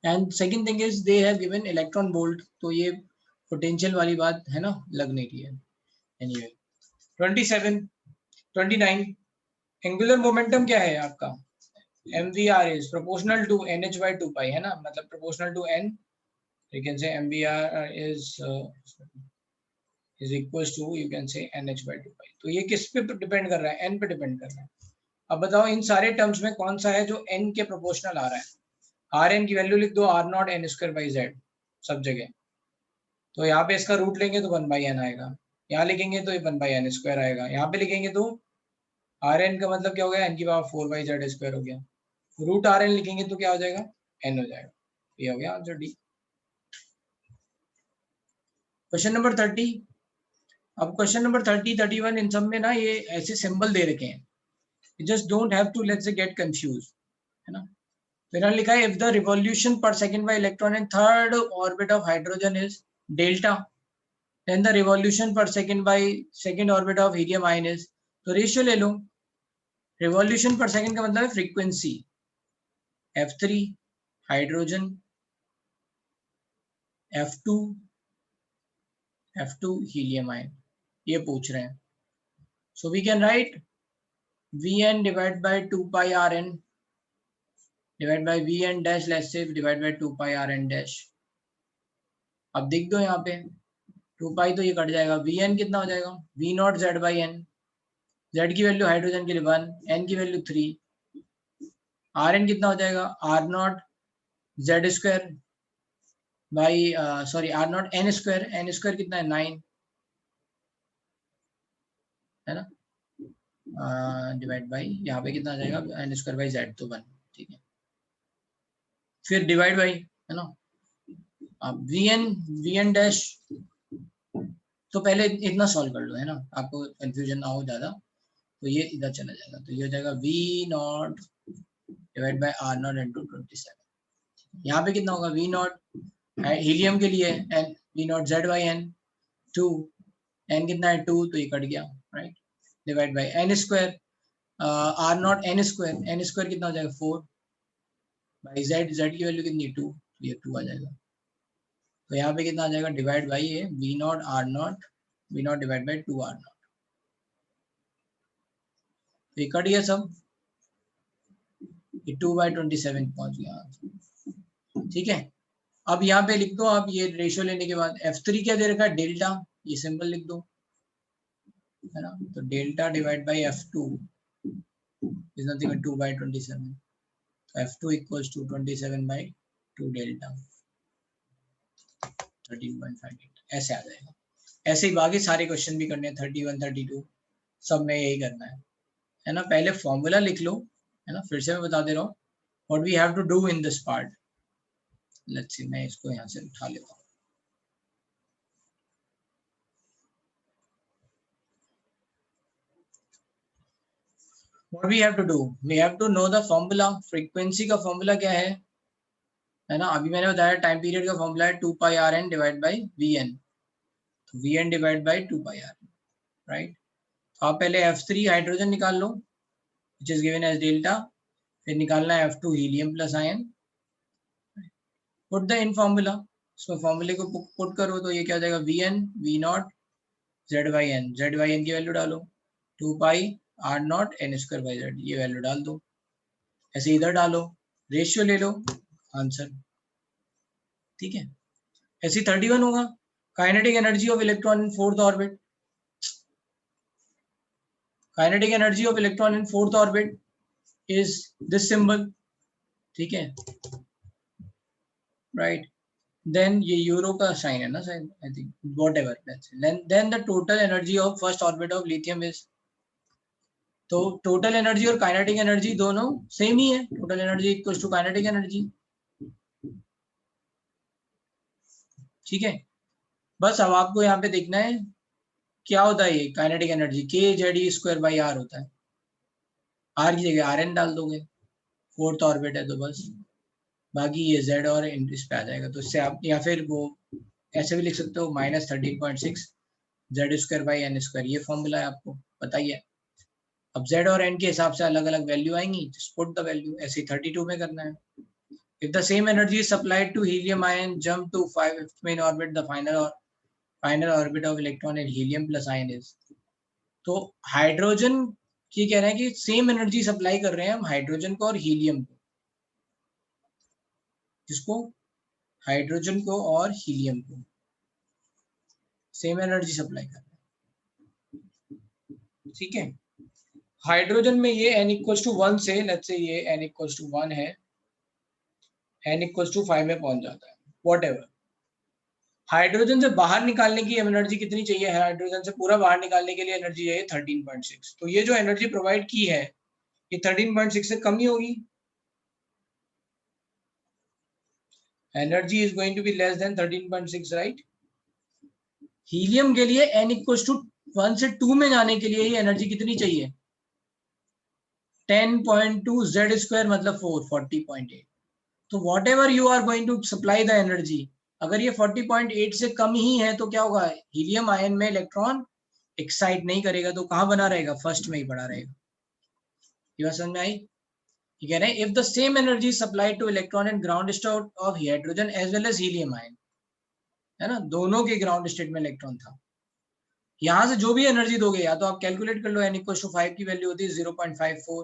And second thing is they have given electron volt, तो ये पोटेंशियल वाली बात है ना, लग नहीं रही है। एनीवे 27 29 एंगुलर मोमेंटम क्या है आपका? mvr is proportional to nh by 2 pi, है ना, मतलब proportional to n, you can say mvr is equals to, you can say nh by 2 pi। तो ये किस पे डिपेंड कर रहा है? n पे डिपेंड कर रहा है। अब बताओ इन सारे टर्म्स में कौन सा है जो n के प्रोपोर्शनल आ रहा है? rn की वैल्यू लिख दो r0 n square by z सब जगह। तो यहाँ पे इसका रूट लेंगे तो 1 बाई n आएगा, यहाँ लिखेंगे तो ये 1 बाई n स्क्वायर आएगा, यहाँ पे लिखेंगे तो rn का मतलब क्या हो गया? n की पावर 4 बाई z स्क्वायर हो गया। रूट rn लिखेंगे तो क्या हो जाएगा? n हो जाएगा। ये हो गया आंसर डी। Question number 30। अब क्वेश्चन नंबर 30 31 इन सब में ना ये ऐसे सिंबल दे रखे हैं, you just don't have to let's say get confused, है ना। तो इन्होंने लिखा है if the revolution per second by electron in third orbit of hydrogen is delta, then the revolution per second by second orbit of helium ion is, तो ratio ले लो। Revolution पर second का मतलब है frequency, f3 hydrogen, f2 helium ion, ये पूछ रहे हैं। So we can write Vn divide by 2 pi Rn divide by Vn dash let's say divide by 2 pi Rn dash. अब देख दो यहाँ पे 2 पाई तो ये कट जाएगा, Vn कितना हो जाएगा? V not Z by n, Z की वैल्यू हाइड्रोजन के लिए 1, n की वैल्यू 3, Rn कितना हो जाएगा? R not Z square by sorry R not n square कितना है? 9, है ना, डिवाइड बाई यहाँ पे कितना आ जाएगा? n स्क्वायर बाई z, तो 1, ठीक है। फिर डिवाइड बाई, है ना, अब Vn डैश, तो पहले इतना सॉल्व कर लो, है ना, आपको कंफ्यूजन ना हो ज्यादा। तो ये इधर चला जाएगा, तो ये हो जाएगा V not divide by R not into 27। यहाँ पे कितना होगा? V नॉट हीलियम के लिए n, V not Z by n 2, n कितना है? 2, तो ये कट गया, right, divide by n square R not n square कितना हो जाएगा? 4 बाई z की वैल्यू कितनी? 2, तो ये 2 आ जाएगा। तो यहाँ पे कितना आ जाएगा? डिवाइड बाई ये V not divide by 2 R not, तो ये कट गया सब, ये 2 बाई 27 पहुंच गया, ठीक है। अब यहाँ पे लिख दो आप, ये रेशियो लेने के बाद F3 क्या दे रखा है? डेल्टा, ये सिंबल लिख दो, है ना, तो delta divide by F2 is nothing but 2 by 27, F2 equals to 27 by 2 delta 13.58, ऐसे आ जाएगा। ऐसे ही बाकी सारे क्वेश्चन भी करने हैं, 31 32 सब में यही करना है ना। पहले फॉर्मूला लिख लो, है ना, फिर से मैं बता दे रहा हूँ what we have to do in this part. Let's see, मैं इसको यहाँ से उठा लेता हूँ। What we have to do? We have to know the formula। Frequency का फॉर्मूला क्या है ना, अभी मैंने बताया टाइम पीरियड का फॉर्मूला है 2 pi r n divide by v n, तो v n divide by 2 pi r, right. तो आप पहले F3 हाइड्रोजन निकाल लो which is given as delta, फिर निकालना है F2 helium plus ion, put the in formula, इसमें फॉर्मूले को पुट करो तो ये क्या हो जाएगा? V n v not z by n की वैल्यू डालो, 2 pi r not an square by z, ये वैल्यू डाल दो, ऐसे इधर डालो, रेशियो ले लो, आंसर, ठीक है। ऐसे 31 होगा, kinetic energy of electron in fourth orbit, kinetic energy of electron in fourth orbit is this symbol, ठीक है, राइट। देन ये यूरो का साइन है ना शायद, I think, whatever, then the total energy of first orbit of lithium is, तो total energy और kinetic energy दोनों सेम ही है, total energy equals to kinetic energy, ठीक है। बस अब आपको यहाँ पे देखना है क्या होता है, ये काइनेटिक एनर्जी के Z E square by R होता है, आर की जगह आर एन डाल दोगे, फोर्थ ऑर्बिट है तो बस, बाकी ये जेड और इस पे आ जाएगा, तो इससे आप, या फिर वो ऐसे भी लिख सकते हो -13.6 Z square by N square, ये फॉर्मूला है, आपको बताइए। अब जेड और एन के हिसाब से अलग अलग वैल्यू आएंगी, जस्ट पुट द वैल्यू, ऐसे 32 में करना है। If the same energy is supplied to helium ion jump to 5th main orbit, the final orbit of electron in helium plus ion is, तो हाइड्रोजन की कह रहे हैं कि सेम एनर्जी सप्लाई कर रहे हैं हम हाइड्रोजन को और हीलियम को, जिसको हाइड्रोजन को और हीलियम को सेम एनर्जी सप्लाई कर रहे हैं, ठीक है। हाइड्रोजन में ये n इक्वल्स टू 1 से, लेट्स से ये n इक्वल्स टू 1 है, n इक्वल्स टू 5 में पहुंच जाता है, व्हाटएवर। हाइड्रोजन से बाहर निकालने की एनर्जी कितनी चाहिए, हाइड्रोजन से पूरा बाहर निकालने के लिए एनर्जी चाहिए 13.6, तो ये जो एनर्जी प्रोवाइड की है ये 13.6 से कम ही होगी, energy is going to be less than 13.6, right. Helium के लिए n इक्वल्स टू 1 से 2 में जाने के लिए ये एनर्जी कितनी चाहिए, 10.2 z स्क्वायर मतलब 40.8, तो whatever you are going to supply the energy, अगर ये 40.8 से कम ही है तो क्या होगा, हीलियम आयन में इलेक्ट्रॉन एक्साइट नहीं करेगा, तो कहां बना रहेगा, फर्स्ट में ही पड़ा रहेगा, ये बात समझ में आई। ये कह रहे हैं if the same energy supplied to electron and ground state of hydrogen as well as helium ion, है ना, दोनों के ग्राउंड स्टेट में इलेक्ट्रॉन था, यहां से जो भी एनर्जी दोगे, या तो आप कैलकुलेट कर लो, n इक्वल टू 5 की वैल्यू होती है 0.54,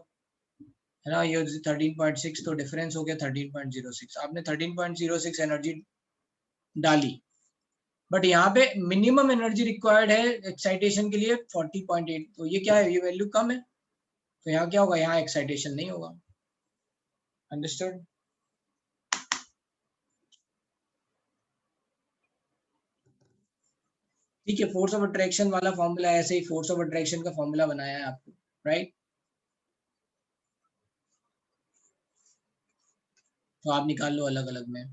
है ना, ये 13.6, तो डिफरेंस हो गया 13.06, आपने 13.06 एनर्जी डाली, बट यहाँ पे मिनिमम एनर्जी रिक्वायर्ड है एक्साइटेशन के लिए 40.8, तो ये क्या है, ये वैल्यू कम है, तो यहाँ क्या होगा, यहाँ एक्साइटेशन नहीं होगा, अंडरस्टूड। ठीक है, फोर्स ऑफ अट्रैक्शन वाला फॉर्मूला ऐसे ही फोर्स ऑफ अट्रैक्शन का फॉर्मूला बनाया है आपको, राइट। तो आप निकाल लो अलग अलग में,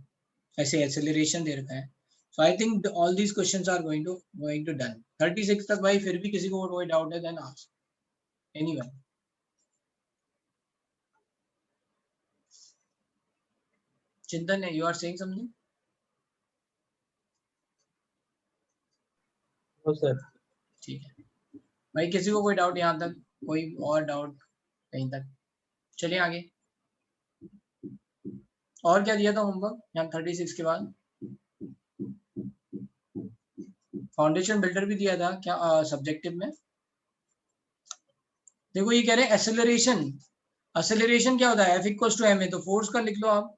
ऐसे एक्सेलरेशन दे रखा है, so I think all these questions are going to done 36 तक। भाई फिर भी किसी को कोई डाउट है देन आस्क एनीवन। चिंतन है, you are saying something? No sir. ठीक है भाई, किसी को कोई डाउट यहाँ तक, कोई और डाउट कहीं तक? चलिए आगे, और क्या दिया था होमवर्क यहाँ 36 के बाद, फाउंडेशन बिल्डर भी दिया था क्या सब्जेक्टिव में? देखो ये कह रहे हैं एक्सेलरेशन, एक्सेलरेशन क्या होता है, F इक्वल्स टू ma, तो फोर्स का लिख लो आप,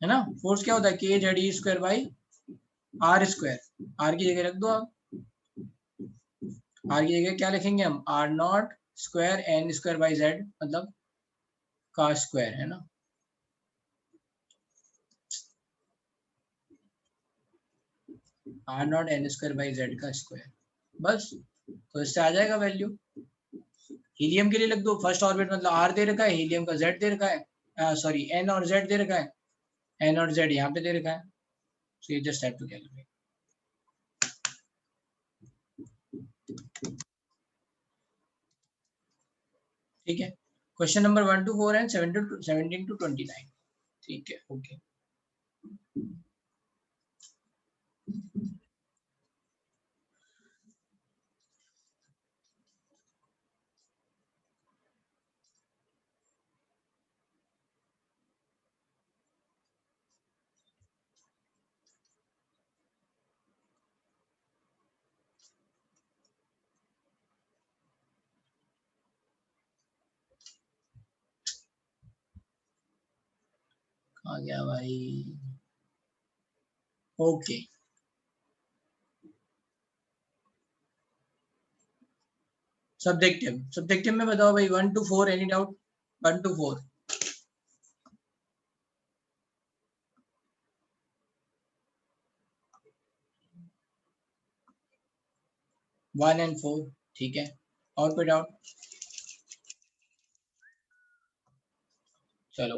है ना, फोर्स क्या होता है k Z E square by R square, R की जगह रख दो आप, आर की जगह क्या लिखेंगे हम, R naught square N square by Z, मतलब का स्क्वायर, है ना, R not an square by Z का स्क्वायर, बस, तो इससे आ जाएगा वैल्यू। हीलियम के लिए लिख दो, फर्स्ट ऑर्बिट मतलब आर दे रखा है, हीलियम का जेड दे रखा है, सॉरी एन और जेड दे रखा है, एन और जेड यहाँ पे दे रखा है, so you just have to calculate. ठीक है, question number 1 to 4 and 17 to 29, ठीक है, ओके। आ गया भाई, ओके। सब्जेक्टिव में बताओ भाई 1 to 4, any doubt, 1 to 4, 1 and 4, ठीक है। और कोई डाउट? चलो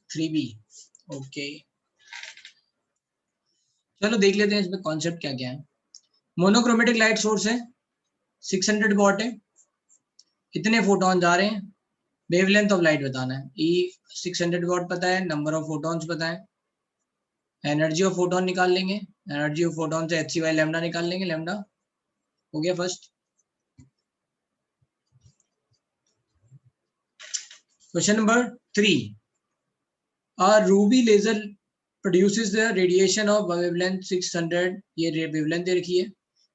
3B, ओके। चलो देख लेते हैं इसमें कॉन्सेप्ट क्या क्या है। मोनोक्रोमेटिक लाइट सोर्स है, 600 वॉट है, कितने फोटॉन जा रहे हैं, वेवलेंथ ऑफ लाइट बताना है। ई 600 वॉट पता है, नंबर ऑफ फोटॉन्स पता है, एनर्जी ऑफ फोटोन निकाल लेंगे, एनर्जी ऑफ फोटोन से एच सी वाई लेमडा निकाल लेंगे, लेमडा हो गया first. Question number 3, a ruby laser produces the radiation of wavelength 600, ये wavelength दे रखी है,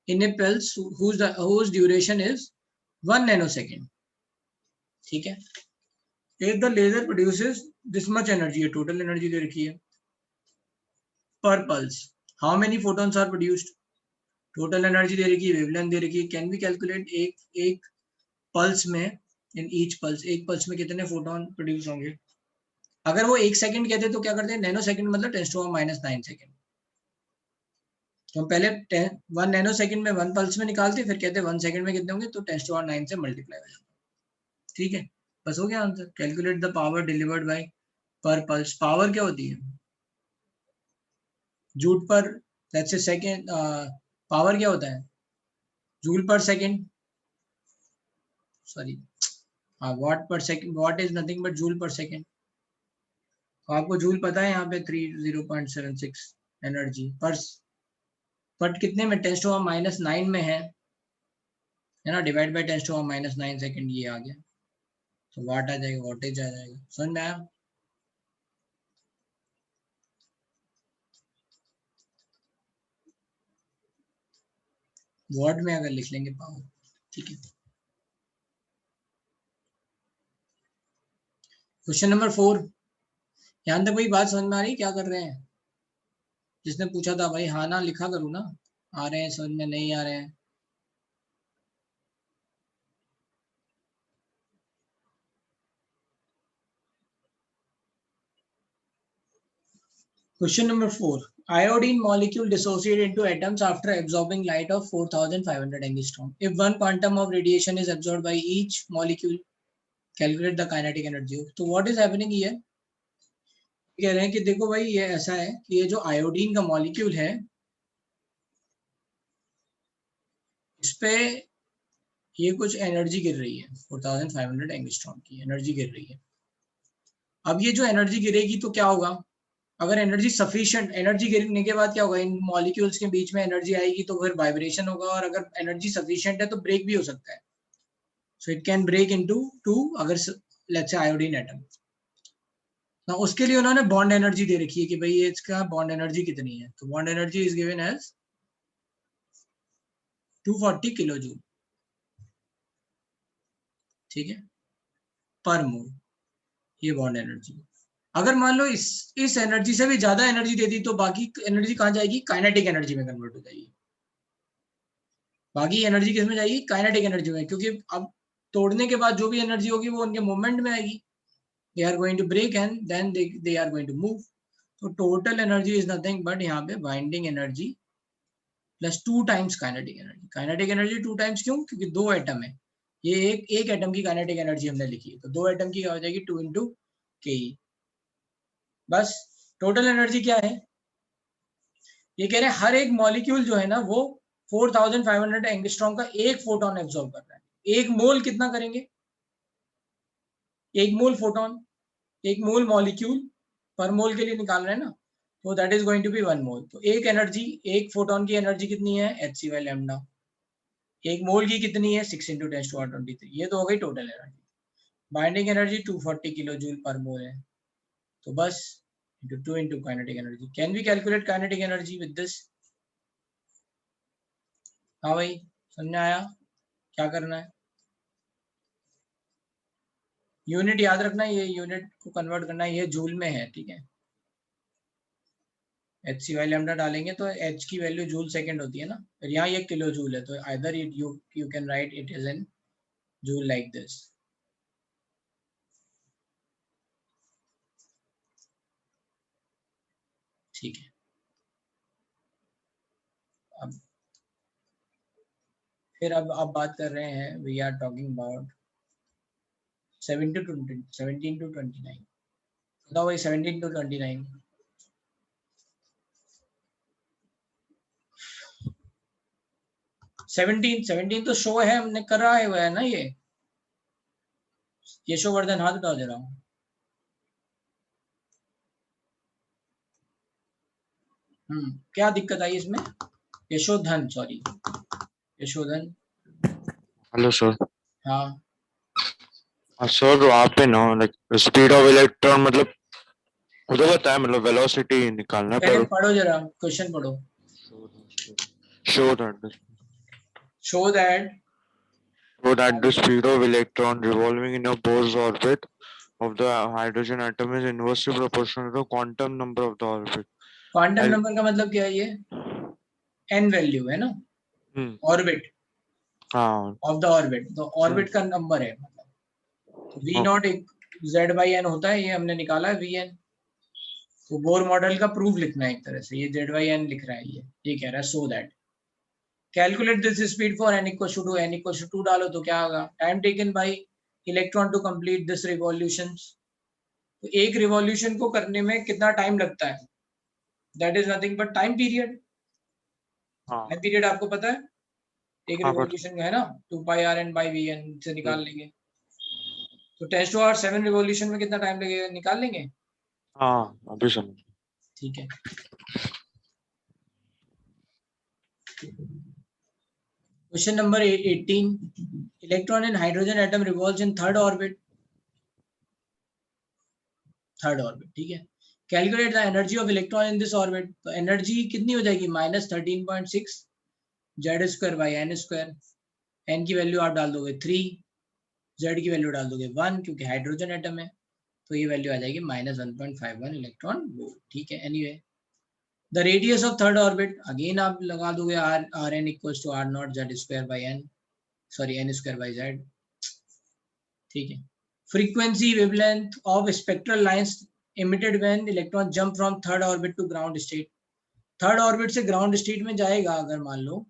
in a pulse whose duration is 1 nanosecond, ठीक है। if the laser produces this much energy, ये total energy दे रखी है, per pulse how many photons are produced, total energy दे रखी है, वेवलेंथ दे रखी है, कैन बी कैलकुलेट एक पल्स में, इन ईच पल्स, एक पल्स में कितने फोटोन प्रोड्यूस होंगे। अगर वो 1 सेकंड कहते तो क्या करते हैं, नैनो सेकंड मतलब 10⁻⁹ सेकंड, तो हम पहले 1 नैनो सेकंड में 1 पल्स में निकालते, फिर कहते 1 सेकंड में कितने होंगे, तो 10⁻⁹ से मल्टीप्लाई हो जाता, ठीक है। बस हो गया answer. Calculate the power delivered by पर पल्स। पावर क्या होती है, जूल पर, लेट्स से सेकंड, पावर क्या होता है, जूल पर second, sorry watt per second, watt is nothing but joule per second, तो आपको जूल पता है यहाँ पे 30.76 एनर्जी पर, बट कितने में, 10⁻⁹ में है ना, डिवाइड बाय 10⁻⁹ सेकंड, ये आ गया, तो वाट आ जाएगा, वॉटेज आ जाएगा। समझ में आया? वॉट में अगर लिख लेंगे पावर, ठीक है। क्वेश्चन नंबर 4, यहाँ तक वही बात समझ में आ रही, क्या कर रहे हैं, जिसने पूछा था भाई हाँ ना लिखा करूँ ना, आ रहे हैं समझ में, नहीं आ रहे हैं। Question number 4. Iodine molecule dissociate into atoms after absorbing light of 4500 angstrom. If one quantum of radiation is absorbed by each molecule, calculate the kinetic energy. So what is happening here? कह रहे हैं कि देखो भाई ये ऐसा है कि ये जो आयोडीन का मॉलिक्यूल है, इस पे ये कुछ एनर्जी गिर रही है, 4500 एंगस्ट्रॉम की एनर्जी गिर रही है। अब ये जो एनर्जी गिरेगी तो क्या होगा, अगर एनर्जी सफिशिएंट, एनर्जी गिरने के बाद क्या होगा, इन मॉलिक्यूल्स के बीच में एनर्जी आएगी तो फिर वाइब्रेशन होगा, और अगर एनर्जी सफिशिएंट है तो ब्रेक भी हो सकता है, so it can break into two, अगर लेट्स से आयोडीन एटम ना, उसके लिए उन्होंने बॉन्ड एनर्जी दे रखी है कि भाई ये इसका बॉन्ड एनर्जी कितनी है, तो bond energy is given as 240 kilo joule, ठीक है, पर मोल, ये बॉन्ड एनर्जी। अगर मान लो इस एनर्जी से भी ज्यादा एनर्जी दे दी तो बाकी एनर्जी कहाँ जाएगी, काइनेटिक एनर्जी में कन्वर्ट हो जाएगी, बाकी एनर्जी किस में जाएगी, काइनेटिक एनर्जी में, क्योंकि अब तोड़ने के बाद जो भी एनर्जी होगी वो उनके मूवमेंट में आएगी, they are going to break and then they are going to move, तो total energy is nothing but यहाँ पे binding energy plus 2 times kinetic energy. Kinetic energy 2 times क्यों, क्योंकि 2 एटम है, ये एक एटम की काइनेटिक एनर्जी हमने लिखी है, तो 2 एटम की क्या हो जाएगी, 2 इंटू के। बस टोटल एनर्जी क्या है, ये कह रहे हैं हर एक मॉलिक्यूल जो है ना वो 4500 एंगस्ट्रॉम का एक फोटोन एब्सॉर्ब कर रहा है। एक मोल कितना करेंगे, एक मोल फोटोन, एक मोल मॉलिक्यूल, पर मोल के लिए निकाल रहे हैं ना, तो that is going to be 1 mole. तो एक एनर्जी, एक फोटोन की एनर्जी कितनी है, एच सी वाई लैम्डा, एक मोल की कितनी है 6 इंटू 10⁻23, ये तो हो गई total energy. Binding energy 240 kilo joule per mole है, तो बस into 2 into kinetic energy. Can we calculate kinetic energy with this? हाँ भाई समझ में आया, क्या करना है, यूनिट याद रखना है, ये यूनिट को कन्वर्ट करना है, ये जूल में है, ठीक है। एच सी वाई लैम्डा डालेंगे तो एच की वैल्यू जूल सेकंड होती है ना, फिर यहाँ ये किलो जूल है, तो either it you can right it is in joule like this. ठीक है, अब फिर अब आप बात कर रहे हैं, we are talking about 17 to 29, बताओ भाई 17 to 29, 17 तो शो है, हमने करा हुआ है ना ये यशोवर्धन, हाथ उठाओ जरा। क्या दिक्कत आई इसमें? Yashodhan, sorry Yashodhan. Hello sir. हाँ सर वहाँ पे ना लाइक स्पीड ऑफ इलेक्ट्रॉन मतलब उधर बताया मतलब वेलोसिटी निकालना पहले पर पढ़ो जरा, क्वेश्चन पढ़ो। show that show that show that the speed of electron revolving in a Bohr's orbit of the hydrogen atom is inversely proportional to the quantum number of the orbit. Quantum I'll- number का मतलब क्या है? ये N value है ना, orbit हाँ of the orbit, तो orbit का नंबर है, मतलब वी नॉट एक जेड बाई एन होता है, ये हमने निकाला है वी एन। तो बोर मॉडल का प्रूफ लिखना है एक तरह से, ये जेड बाई एन लिख रहा है, ये कह रहा है so that calculate this speed for N equal to 2, N equal to 2 डालो तो क्या होगा? Time taken by electron to complete this revolution. तो एक रिवॉल्यूशन को करने में कितना टाइम लगता है? That is nothing but time period. हाँ टाइम पीरियड आपको पता है, एक हाँ बट रिवॉल्यूशन है ना 2 pi r n by v n से निकाल लेंगे। तो 10 to power 7 रिवॉल्यूशन में कितना टाइम लगेगा, निकाल लेंगे। हाँ अभी समझ। ठीक है, question number 18, electron in hydrogen atom revolves in third orbit, ठीक है। Calculate the energy of electron in this orbit. तो एनर्जी कितनी हो जाएगी? -13.6 Z square by N square. N की वैल्यू आप डाल दोगे 3, जेड की वैल्यू डाल दोगे 1 क्योंकि हाइड्रोजन एटम है, तो ये वैल्यू आ जाएगी -1.51 इलेक्ट्रॉन वोल्ट। ठीक है, anyway the radius of third orbit, again आप लगा दोगे R N equals to R naught Z square by N, sorry N square by Z. ठीक है, frequency wavelength of spectral lines emitted when electron jump from third orbit to ground state। Third orbit से ground state में जाएगा अगर मान लो,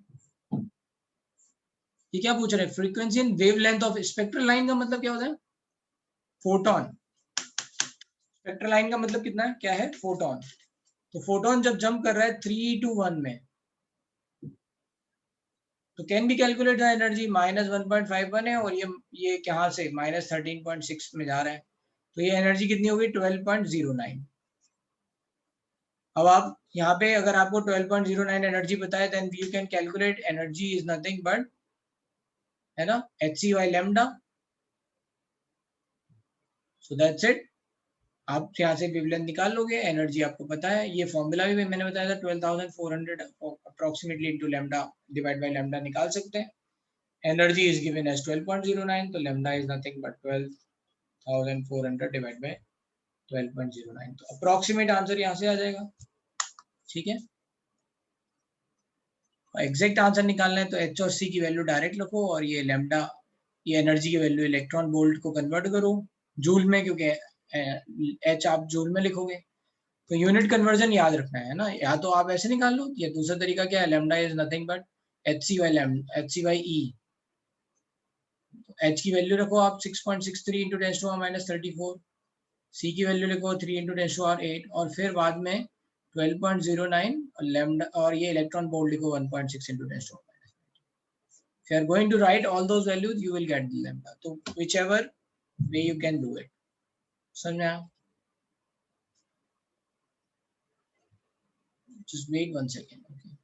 ये क्या पूछ रहे हैं? Frequency and wavelength of spectral line का मतलब क्या होता है? फोटोन। स्पेक्ट्रल लाइन का मतलब कितना है, क्या है? फोटोन। तो फोटोन जब जंप कर रहा है 3 to 1 में, तो can be calculate the energy -1.51 है, और ये कहाँ से -13.6 में जा रहा है, तो ये एनर्जी कितनी होगी? 12.09। अब आप यहाँ पे अगर आपको 12.09 एनर्जी पता है, then you can calculate energy is nothing but, है ना, hc by lambda. So that's it. आप यहाँ से वेवलेंथ निकाल लोगे, एनर्जी आपको पता है, ये फॉर्मूला भी मैंने बताया था 12,400 approximately into lambda divide by lambda निकाल सकते हैं। एनर्जी इज गिवन एज 12.09, तो lambda is nothing but 12,400 divide by 12.09, तो अप्रोक्सीमेट आंसर यहाँ से आ जाएगा। ठीक है, एग्जैक्ट आंसर निकालना है तो एच और सी की वैल्यू डायरेक्ट रखो, और ये लैम्डा, ये एनर्जी की वैल्यू इलेक्ट्रॉन वोल्ट को कन्वर्ट करो जूल में, क्योंकि एच आप जूल में लिखोगे, तो यूनिट कन्वर्जन याद रखना है ना। या तो आप ऐसे निकाल लो, या दूसरा तरीका क्या है, lambda is nothing but H C by E. H की वैल्यू रखो आप 6.63 इंटू 10⁻34, सी की वैल्यू लिखो 3 इंटू 10⁸8, और फिर बाद में 12.09 और लैम्डा, और ये इलेक्ट्रॉन वोल्ट लिखो 1.6 into 10⁻। If you are going to write all those values, you will get the lambda. So whichever way you can do it. समझ में आया? Just wait 1 second. Okay.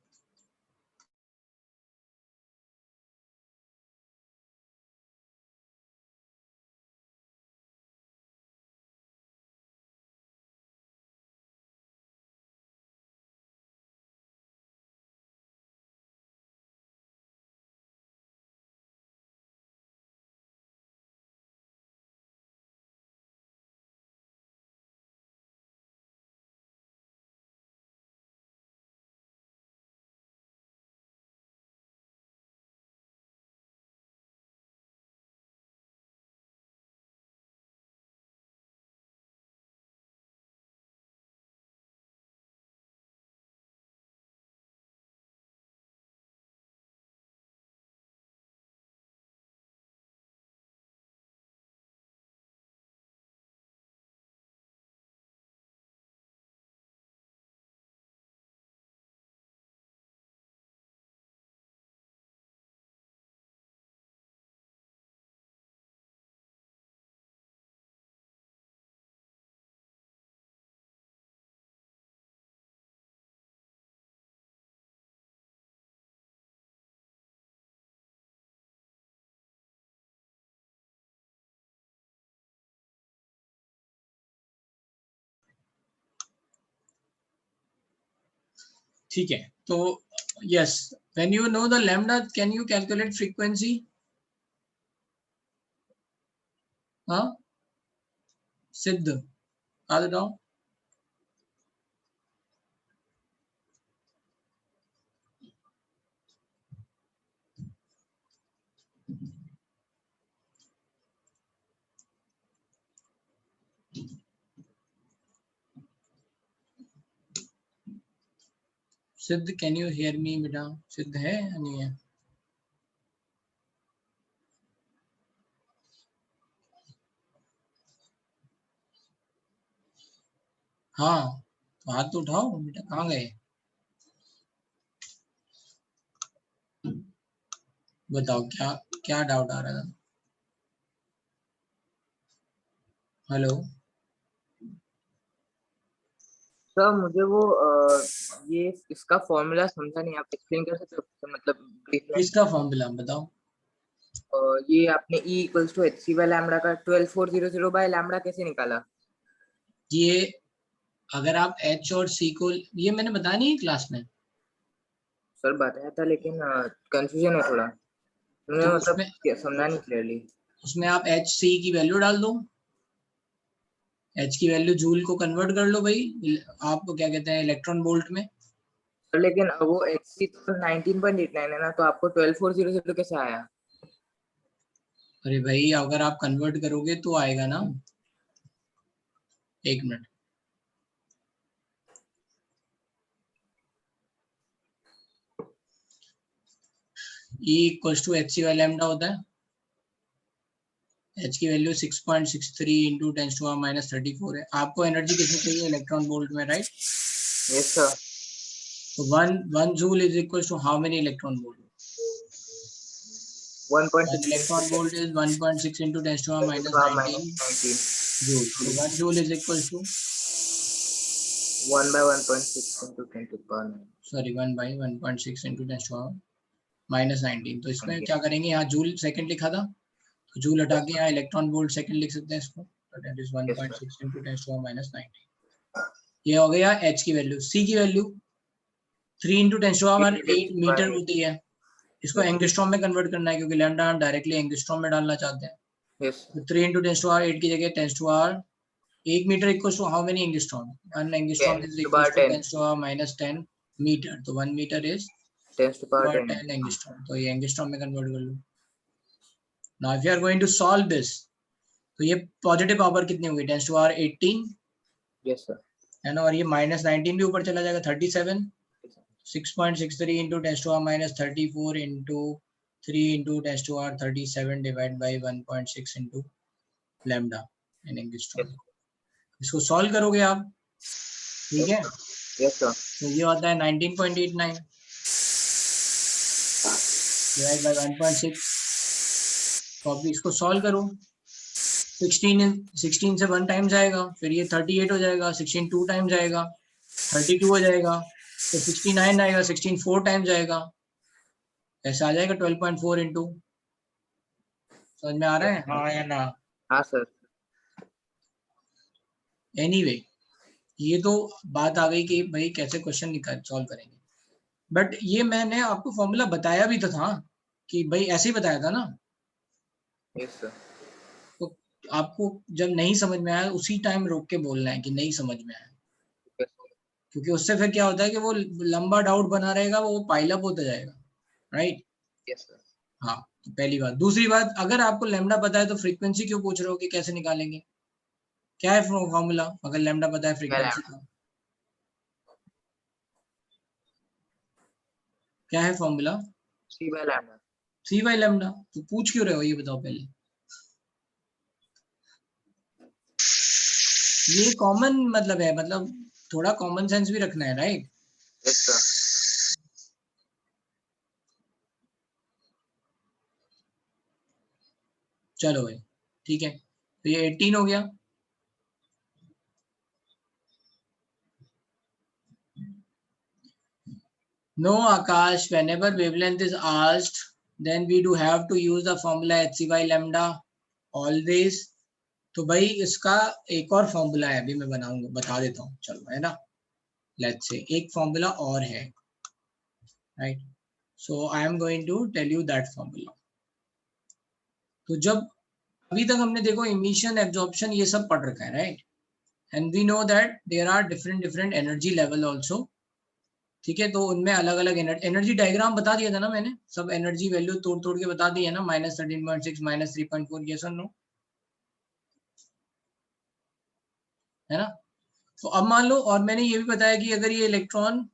ठीक है, तो yes, when you know the lambda can you calculate frequency? हाँ सिद्ध, आ जाओ। सिद्ध कैन यू हियर मी बेटा? सिद्ध है या नहीं है? हाँ तो हाथ तो उठाओ बेटा, कहाँ गए? बताओ क्या क्या डाउट आ रहा था? हेलो सर मुझे वो ये इसका फॉर्मूला समझा नहीं, आप एक्सप्लेन कर सकते हो मतलब brief में? किसका फॉर्मूला बताओ? ये आपने E equals to H C by lambda का 12400 बाय लैम्बडा कैसे निकाला? ये अगर आप एच और सी को, ये मैंने बताया नहीं क्लास में? सर बताया था लेकिन कंफ्यूजन है थोड़ा, मुझे तो मतलब समझा नहीं क्लियरली। उसमें आप एच सी की वैल्यू डाल दो, एच की वैल्यू जूल को कन्वर्ट कर लो भाई, आपको क्या कहते हैं इलेक्ट्रॉन वोल्ट में। सर लेकिन वो एच सी तो 19.89 है ना, तो आपको 12400 कैसे आया? अरे भाई अगर आप कन्वर्ट करोगे तो आएगा ना, एक मिनट। E equals to H C by lambda होता है, एच की वैल्यू 6.63 इंटू 10⁻⁻34 है। आपको एनर्जी कितनी चाहिए इलेक्ट्रॉन वोल्ट में, राइट? Yes sir. तो one joule is equals to how many electron volt? 1.6 electron volt is 1.6 into 10⁻⁻19 जूल। So 1 joule is equals to 1 by 1.6 into 10 to the power 9. sorry 1 by 1.6 into 10⁻⁻19। तो इसमें क्या करेंगे, यहाँ joule second लिखा था तो जूल हटा के यहाँ इलेक्ट्रॉन वोल्ट सेकंड लिख सकते हैं इसको, तो दैट इज 1.6 into 10⁻⁻19। ये हो गया h की वैल्यू। c की वैल्यू 3 into 10⁸ मीटर होती है, इसको एंगस्ट्रॉम में कन्वर्ट करना है क्योंकि लैम्डा हम डायरेक्टली एंगस्ट्रॉम में डालना चाहते हैं। Yes. तो 3 into 10⁸ की जगह 10⁸ 1 meter equals to how many angstrom? 1 angstrom is equals to 10⁻⁻10 meter, तो 1 meter is 10 to the power 10. 10 angstrom, तो ये एंगस्ट्रॉम में कन्वर्ट कर लो। Now if you are going to solve this, तो ये पॉजिटिव पावर कितनी होगी? 10⁸18 Yes sir. है ना, और ये -19 भी ऊपर चला जाएगा 37। 6.63 into 10⁻⁻34 into 3 into 10⁻37 divided by 1.6 into lambda in angstrom. इसको सॉल्व करोगे आप, ठीक है? Yes sir. तो ये होता है 19.89 डिवाइड बाय 1.6। तो अब इसको सॉल्व करो, 16 से 1 टाइम जाएगा, फिर ये 38 हो जाएगा, 16 2 टाइम जाएगा, 32 हो जाएगा, तो 69 आएगा, 16 4 टाइम जाएगा, ऐसा आ जाएगा 12.4 इंटू। समझ में आ रहा है हाँ या ना? हाँ सर। एनीवे ये तो बात आ गई कि भाई कैसे क्वेश्चन निकाल सॉल्व करेंगे, बट ये मैंने आपको फॉर्मूला बताया भी तो था कि भाई ऐसे ही बताया था ना। Yes sir. तो आपको जब नहीं समझ में आया उसी टाइम रोक के बोलना है कि नहीं समझ में आया, Yes. क्योंकि उससे फिर क्या होता है कि वो लंबा डाउट बना रहेगा, वो पाइल अप होता जाएगा, राइट? Yes sir. हाँ, तो पहली बात। दूसरी बात, अगर आपको लैम्डा पता है तो फ्रीक्वेंसी क्यों पूछ रहे हो कि कैसे निकालेंगे? क्या है फॉर्मूला अगर लैम्डा पता है फ्रीक्वेंसी का? क्या है formula? C by lambda. C by lambda. तो पूछ क्यों रहे हो ये बताओ पहले? ये कॉमन मतलब है, मतलब थोड़ा कॉमन सेंस भी रखना है, राइट? Yes sir. चलो भाई ठीक है, तो ये 18 हो गया। No Akash, whenever wavelength is asked then we do have to use the formula hc by lambda always। तो भाई इसका एक और फॉर्मूला है, अभी मैं बता देता हूँ, चलो है ना। लेट्स से एक फॉर्मूला और है, right. So I am going to tell you that formula. तो जब अभी तक हमने देखो इमिशन, एब्जॉर्प्शन ये सब पढ़ रखा है, right. And we know that there are different energy level also. ठीक है, तो उनमें अलग अलग एनर्जी डायग्राम बता दिया था ना मैंने, सब एनर्जी वैल्यू तोड़ तोड़ के बता दी है ना, -13.6 -3.4, यस और नो, है ना. तो अब मान लो, और मैंने ये भी बताया कि अगर ये इलेक्ट्रॉन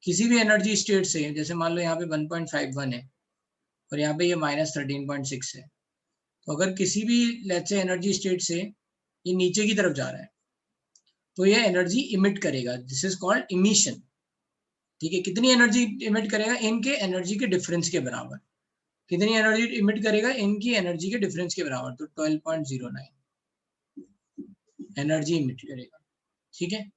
किसी भी एनर्जी स्टेट से, जैसे मान लो यहाँ पे 1.51 है और यहाँ पे ये -13.6 है, तो अगर किसी भी लेट्स से एनर्जी स्टेट से ये नीचे की तरफ जा रहा है तो ये एनर्जी इमिट करेगा. This is called emission. ठीक है, कितनी एनर्जी इमिट करेगा? इनके एनर्जी के डिफरेंस के बराबर. कितनी एनर्जी इमिट करेगा? इनकी एनर्जी के डिफरेंस के बराबर. तो 12.09 एनर्जी इमिट करेगा. ठीक है,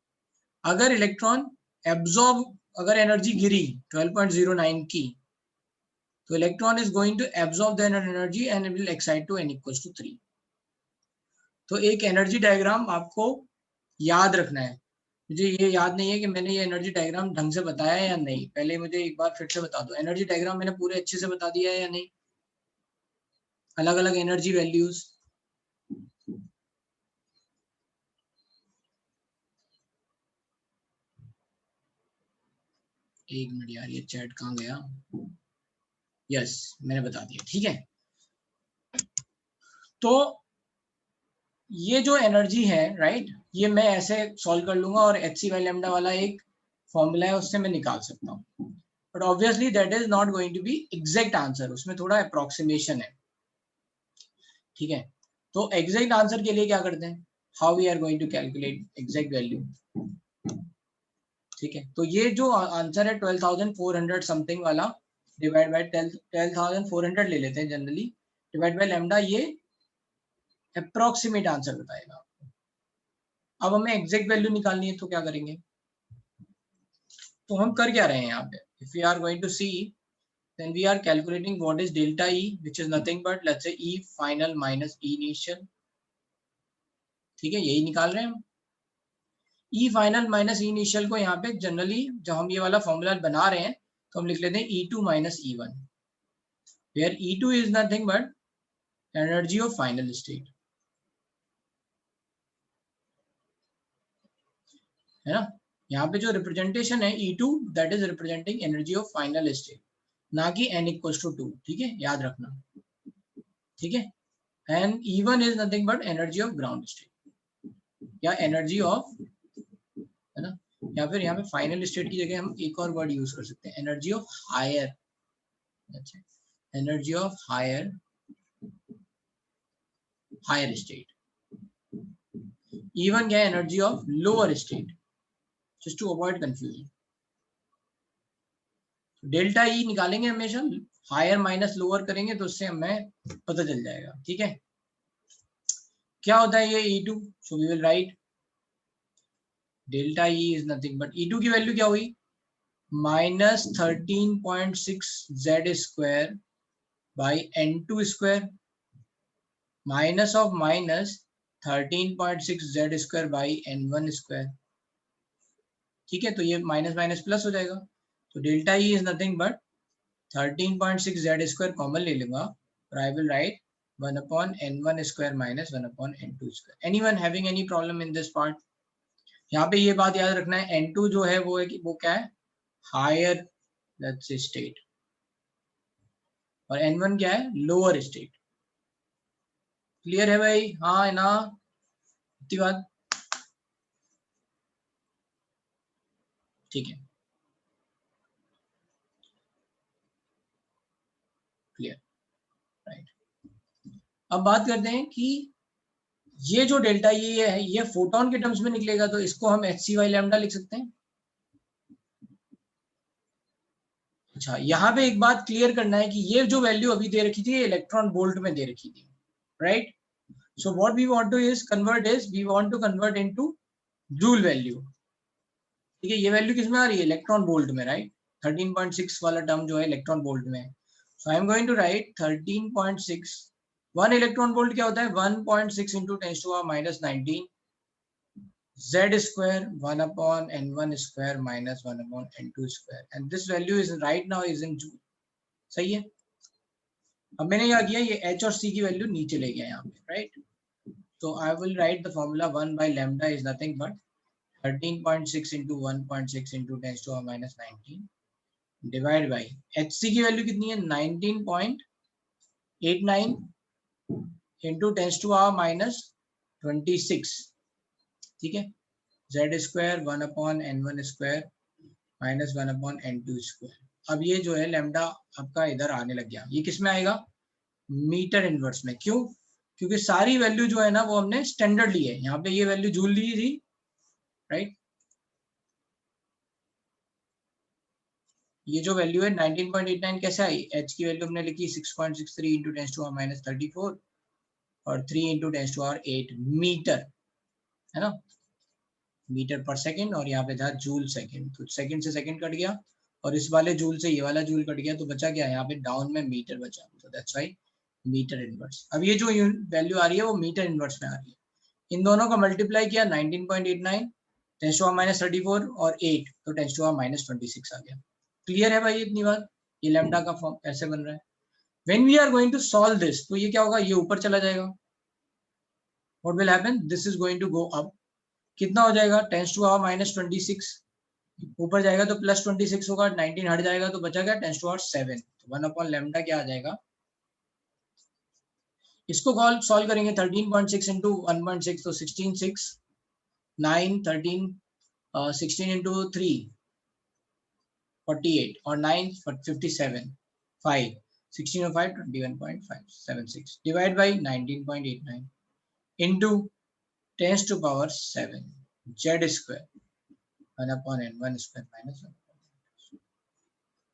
अगर इलेक्ट्रॉन एब्जॉर्ब, अगर एनर्जी गिरी 12.09 की, तो electron is going to absorb the energy and will excite to n = 3. तो एक एनर्जी डायग्राम आपको याद रखना है. मुझे ये याद नहीं है कि मैंने ये एनर्जी डायग्राम ढंग से बताया है या नहीं. पहले मुझे एक बार फिर से बता दो, एनर्जी डायग्राम मैंने पूरे अच्छे से बता दिया है या नहीं, अलग अलग एनर्जी वैल्यूज. एक मिनट यार, ये चैट कहाँ गया? यस, मैंने बता दिया. ठीक है, तो ये जो एनर्जी है, राइट, ये मैं ऐसे सॉल्व कर लूंगा और hc/λ वाला एक फॉर्मूला है, उससे मैं निकाल सकता हूँ. But obviously that is not going to be exact answer, उसमें थोड़ा अप्रोक्सीमेशन है. ठीक है, तो एग्जैक्ट आंसर के लिए क्या करते हैं, how we are going to calculate exact value. ठीक है, तो ये जो आंसर है 12,400 समथिंग वाला, डिवाइड बाय 12,400 ले लेते हैं जनरली, डिवाइड बाय लैम्डा, ये अप्रोक्सीमेट आंसर बताएगा आपको. अब हमें एग्जैक्ट वैल्यू निकालनी है, तो क्या करेंगे? तो हम कर क्या रहे हैं यहाँ पे? If we are going to see, then we are calculating what is delta E, which is nothing but let's say E final minus E initial. ठीक है, यही निकाल रहे हैं हम. E final minus E initial को यहाँ पे जनरली जब हम ये वाला फॉर्मूला बना रहे हैं तो हम लिख लेते हैं E2 minus E1, where E2 is nothing but energy of final state, है ना. यहाँ पे जो रिप्रेजेंटेशन है E2, that is representing energy of final state, ना कि n = 2. ठीक है, याद रखना. ठीक है, and E1 is nothing but energy of ground state या एनर्जी ऑफ, है ना, या फिर यहाँ पे फाइनल स्टेट की जगह हम एक और वर्ड यूज कर सकते हैं, एनर्जी ऑफ हायर. अच्छा, energy of higher state. E one क्या है? Energy of lower state, just to avoid confusion. Delta E निकालेंगे हमेशा, हायर माइनस लोअर करेंगे तो उससे हमें पता चल जाएगा. ठीक है, क्या होता है ये E2? So we will write delta E is nothing but E2 की वैल्यू क्या हुई? -13.6 z² by n2 square minus of -13.6 z² by n1 square. ठीक है, तो ये माइनस माइनस प्लस हो जाएगा. तो delta E is nothing but 13.6 z² common ले लूंगा और I will write 1/n1 square minus 1/n2 square. Anyone having any problem in this part? यहाँ पे ये बात याद रखना है, n2 जो है वो है कि वो क्या है? हायर लेट्स से स्टेट, और n1 क्या है? Lower state. क्लियर है भाई? हाँ है ना, इतनी बात. ठीक है, क्लियर, राइट. अब बात करते हैं कि ये जो डेल्टा ये है, ये फोटोन के टर्म्स में निकलेगा, तो इसको हम hc/λ लिख सकते हैं. अच्छा, यहाँ पे एक बात क्लियर करना है कि ये जो वैल्यू अभी दे रखी थी ये इलेक्ट्रॉन वोल्ट में दे रखी थी, right. So what we want to is we want to convert into joule value. ठीक है, ये वैल्यू किस में आ रही है? इलेक्ट्रॉन वोल्ट में, राइट. 13.6 वाला टर्म जो है इलेक्ट्रॉन वोल्ट में. So I am going to write 13.6. 1 electron volt क्या होता है? 1.6 × 10⁻⁹ z square 1 upon n1 square minus 1 upon n2 square and this value is right now is in joule. सही है. अब मैंने क्या किया, ये h और c की वैल्यू नीचे ले गया यहाँ पे, right. So I will write the formula 1 by lambda is nothing but 13.6 into 1.6 into 10 to the minus 19 divide by hc की वैल्यू कितनी है 19.89 into 10 to the minus 26. ठीक है. z square 1 upon n1 square minus 1 upon n2 square. अब ये जो है lambda आपका इधर आने लग गया. ये किस में आएगा, मीटर इनवर्स में. क्यों, क्योंकि सारी वैल्यू जो है ना वो हमने स्टैंडर्ड ली है. यहाँ पे ये वैल्यू जूल ली थी, राइट. ये जो वैल्यू है 19.89 कैसे आई, h की वैल्यू हमने लिखी 6.63 into 10 to the minus 34 और 3 into 10 to the 8 मीटर, है ना, मीटर पर सेकंड. और यहाँ पे था जूल सेकंड, तो सेकंड से सेकंड कट गया और इस वाले जूल से ये वाला जूल कट गया, तो बचा क्या, यहाँ पे डाउन में मीटर बचा. तो दैट्स व्हाई मीटर इनवर्स. अब ये जो वैल्यू आ रही है वो मीटर इनवर्स में आ रही है. इन दोनों का मल्टीप्लाई किया 19.89 10 to the minus 34 और 8 तो 10 to the minus 26 आ गया. क्लियर है भाई इतनी बात. ये लैम्डा का फॉर्म ऐसे बन रहा है. When we are going to solve this, तो ये क्या होगा, ये ऊपर चला जाएगा. What will happen, this is going to go up. कितना हो जाएगा 10 to the minus 26, ऊपर जाएगा तो प्लस 26 होगा, 19 हट जाएगा तो बचा क्या 10 to the 7. तो 1 अपॉन लैम्डा क्या आ जाएगा, इसको सॉल्व करेंगे 13.6 into 1.6 तो 16.6 9 13 16 into 3 48 और 9 57 5 16 और 5 21.576 divide by 19.89 into 10 to the power 7 z square 1 upon n1 square minus 1.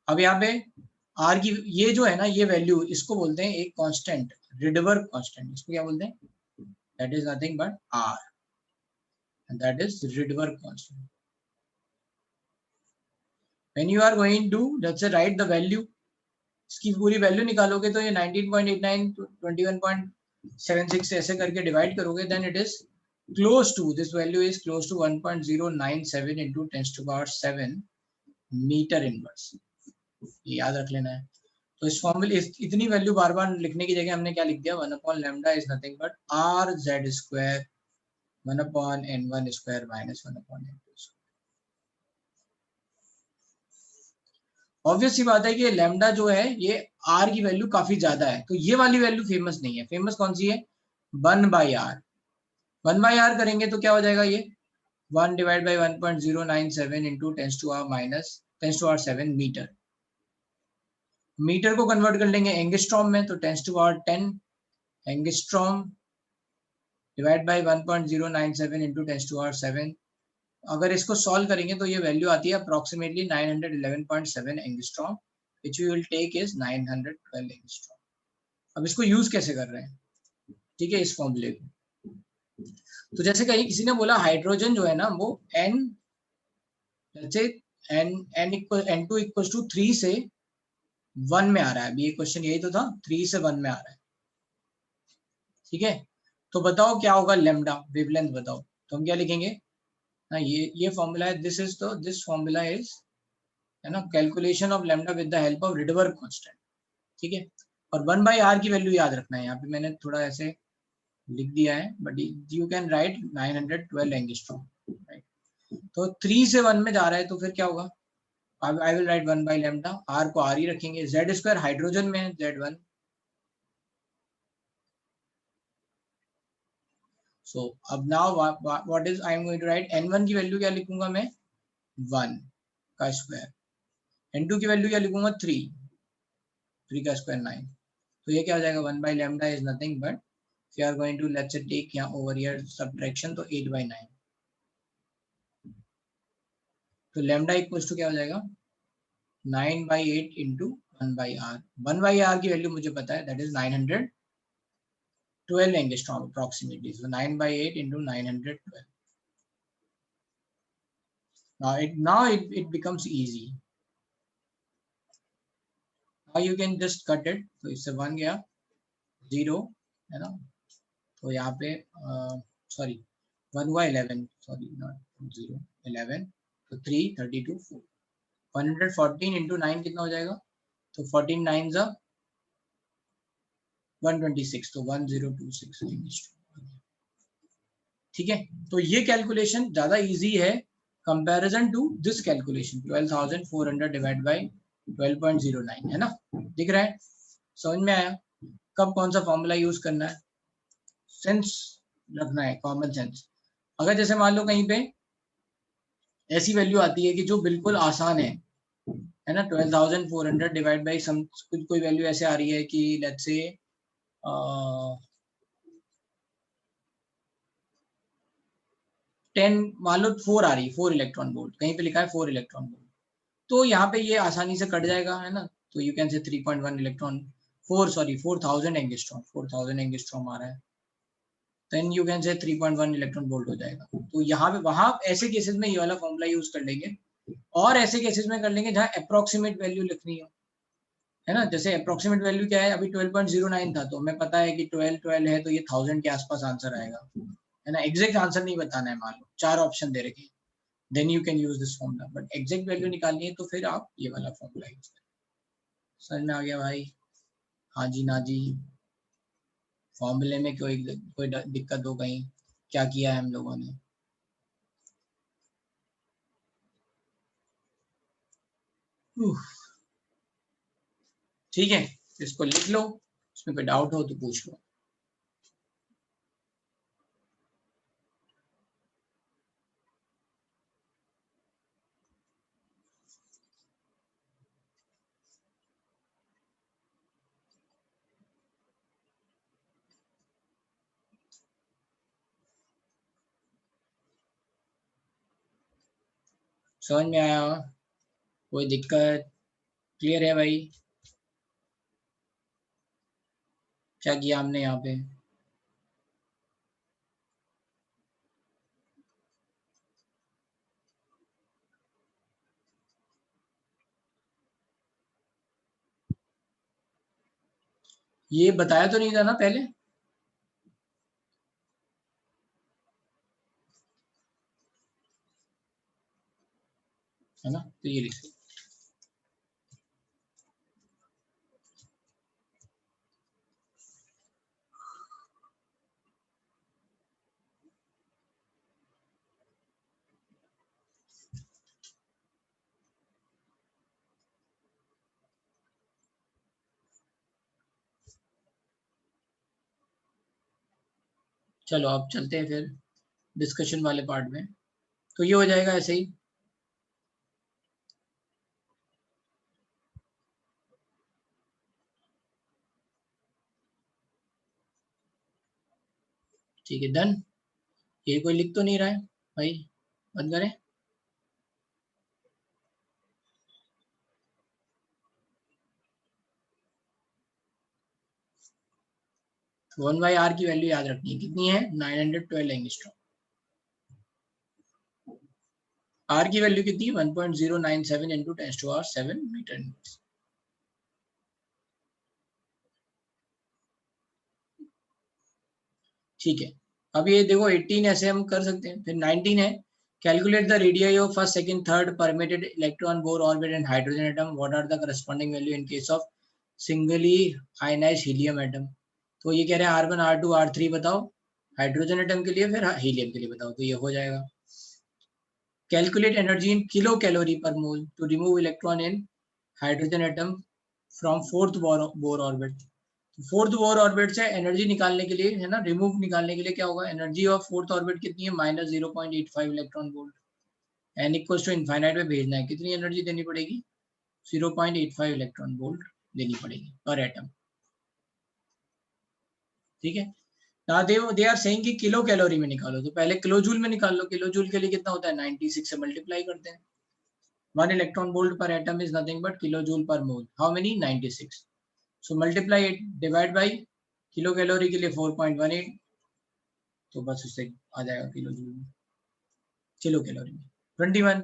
अब यहाँ पे r की ये जो है ना ये वैल्यू, इसको बोलते हैं एक कांस्टेंट, रिडवर्क कांस्टेंट. इसको क्या बोलते हैं, that is nothing but r and that is Rydberg constant. When you are going to let's say write the value, इसकी पूरी वैल्यू निकालोगे तो ये 19.89 21.76 ऐसे करके डिवाइड करोगे, then it is close to, this value is close to 1.097 into 10 to the power 7 metre inverse. ये याद रख लेना है. तो इस फॉर्मूले इतनी वैल्यू बार बार लिखने की जगह हमने क्या लिख दिया, 1 upon lambda is nothing but r z square 1 upon n1 square minus 1 upon n2 square. Obvious सी बात है कि लैम्डा जो है ये r की वैल्यू काफी ज्यादा है, तो ये वाली वैल्यू फेमस नहीं है. फेमस कौन सी है, 1 by r. 1 by r करेंगे तो क्या हो जाएगा, ये 1 divide by 1.097 into 10 to the minus 10 to the 7 metre. Metre को कन्वर्ट कर लेंगे एंगस्ट्रॉम में, तो 10 to the 10 angstrom divide by 1.097 into 10 to the 7. अगर इसको सॉल्व करेंगे तो ये वैल्यू आती है approximately 911.7 angstrom, which we will take is 912 angstrom. अब इसको यूज कैसे कर रहे हैं, ठीक है, इस फॉर्मूले को. तो जैसे कहीं किसी ने बोला हाइड्रोजन जो है ना वो n2 इक्वल टू 3 से 1 में आ रहा है. अभी ये क्वेश्चन यही तो था, 3 से 1 में आ रहा है, ठीक है. तो बताओ क्या होगा लैम्डा वेवलेंथ बताओ. तो हम क्या लिखेंगे ना, ये फॉर्मूला है, दिस फॉर्मूला इज, है ना, calculation of lambda with the help of Rydberg constant. ठीक है. और 1 by r की वैल्यू याद रखना है. यहाँ पे मैंने थोड़ा ऐसे लिख दिया है, but you can right 912 angstrom, right. तो 3 से 1 में जा रहा है तो फिर क्या होगा, I will write 1 by lambda, r को r ही रखेंगे. z स्क्वायर हाइड्रोजन में है z1. So अब now what is I am going to write, n1 की वैल्यू क्या लिखूंगा मैं, 1 का स्क्वायर. n2 की वैल्यू क्या लिखूंगा, 3 का स्क्वायर 9. तो ये क्या हो जाएगा, 1 by lambda is nothing but if you are going to let's say take यहाँ over here subtraction, तो 8 by 9. तो लैम्डा इक्वल्स टू क्या हो जाएगा, 9 by 8 into 1 by r. 1 by r की वैल्यू मुझे पता है, that is 912 angstrom approximately. So 9 by 8 into 912. Now it becomes easy. Now you can just cut it. तो इससे 1 गया, 0 है ना. तो यहाँ पे सॉरी 1 हुआ 11, सॉरी नॉट 0 11 तो 3 32 4 114 into 9 कितना हो जाएगा, तो 14 9 जा 126 तो 1026। ठीक है, तो ये कैलकुलेशन ज्यादा इजी है comparison to this calculation 12,400 divide by 12.09 है ना, दिख रहा है, समझ में आया कब कौन सा फॉर्मूला यूज करना है, सेंस रखना है, कॉमन सेंस। अगर जैसे मान लो कहीं पे ऐसी वैल्यू आती है कि जो बिल्कुल आसान है ना, 12,400 डिवाइड बाई सम कोई वैल्यू ऐसे आ रही है कि लेट्स से 10 मान लो 4 आ रही है, 4 इलेक्ट्रॉन वोल्ट, कहीं पे लिखा है 4 इलेक्ट्रॉन वोल्ट, तो यहाँ पे ये आसानी से कट जाएगा है ना, तो यू कैन से 3.1 इलेक्ट्रॉन 4,000 एंगस्ट्रॉम 4,000 एंगस्ट्रॉम आ रहा है, देन यू कैन से 3.1 इलेक्ट्रॉन वोल्ट हो जाएगा। तो यहाँ पे वहां ऐसे केसेस में ये वाला फॉर्मूला यूज कर लेंगे, और ऐसे केसेस में कर लेंगे जहाँ अप्रोक्सीमेट वैल्यू लिखनी हो, है ना, जैसे अप्रोक्सीमेट वैल्यू क्या है, अभी 12.09 था तो हमें पता है कि 12 है तो ये 1000 के आसपास आंसर आएगा, है ना, एग्जैक्ट आंसर नहीं बताना है, मान लो 4 ऑप्शन दे रखे, then you can use this formula, but exact value निकालनी है तो फिर आप ये वाला फॉर्मूला यूज करें। समझ में आ गया भाई? हाँ जी ना जी, फॉर्मूले में कोई दिक्कत हो कहीं, क्या किया है हम लोगों ने? ठीक है, इसको लिख लो, उसमें कोई डाउट हो तो पूछ लो। समझ में आया? कोई दिक्कत? क्लियर है भाई? क्या किया हमने यहाँ पे? ये बताया तो नहीं था ना पहले, है ना, तो ये लिख लो। चलो अब चलते हैं फिर डिस्कशन वाले पार्ट में, तो ये हो जाएगा ऐसे ही, ठीक है डन। ये कोई लिख तो नहीं रहा है भाई, बंद करें। वन बाई आर की वैल्यू याद रखनी है, कितनी है, 912 एंगस्ट्रॉम। आर की वैल्यू कितनी है, 1.097 इंटू 10⁻⁷ मीटर। ठीक है, अब ये देखो 18 ऐसे हम कर सकते हैं, फिर 19 है, calculate the radius of first second third permitted electron Bohr orbit and hydrogen atom, what are the corresponding value in case of singly ionized helium atom. तो ये कह रहे हैं R1 R2 R3 बताओ हाइड्रोजन एटम के लिए, फिर helium के लिए बताओ, तो ये हो जाएगा। Calculate energy in kilo calorie per mole to remove electron in hydrogen atom from fourth Bohr orbit. Fourth Bohr orbit से एनर्जी निकालने के लिए, है ना, रिमूव निकालने के लिए क्या होगा, एनर्जी ऑफ फोर्थ ऑर्बिट कितनी है, -0.85 electron volt, n equals to infinite में भेजना है, कितनी एनर्जी देनी पड़ेगी, 0.85 इलेक्ट्रॉन वोल्ट देनी पड़ेगी पर एटम। ठीक है, ना दे आर सेइंग कि किलो कैलोरी में निकालो, तो पहले किलो जूल में निकाल लो, किलो जूल के लिए कितना होता है, 96 से मल्टीप्लाई करते हैं, 1 electron volt per atom is nothing but kilo joule per mole, how many, 96, so multiply it divide by kilo calorie के लिए 4.18, तो बस उससे आ जाएगा किलो जूल में, किलो कैलोरी में। 21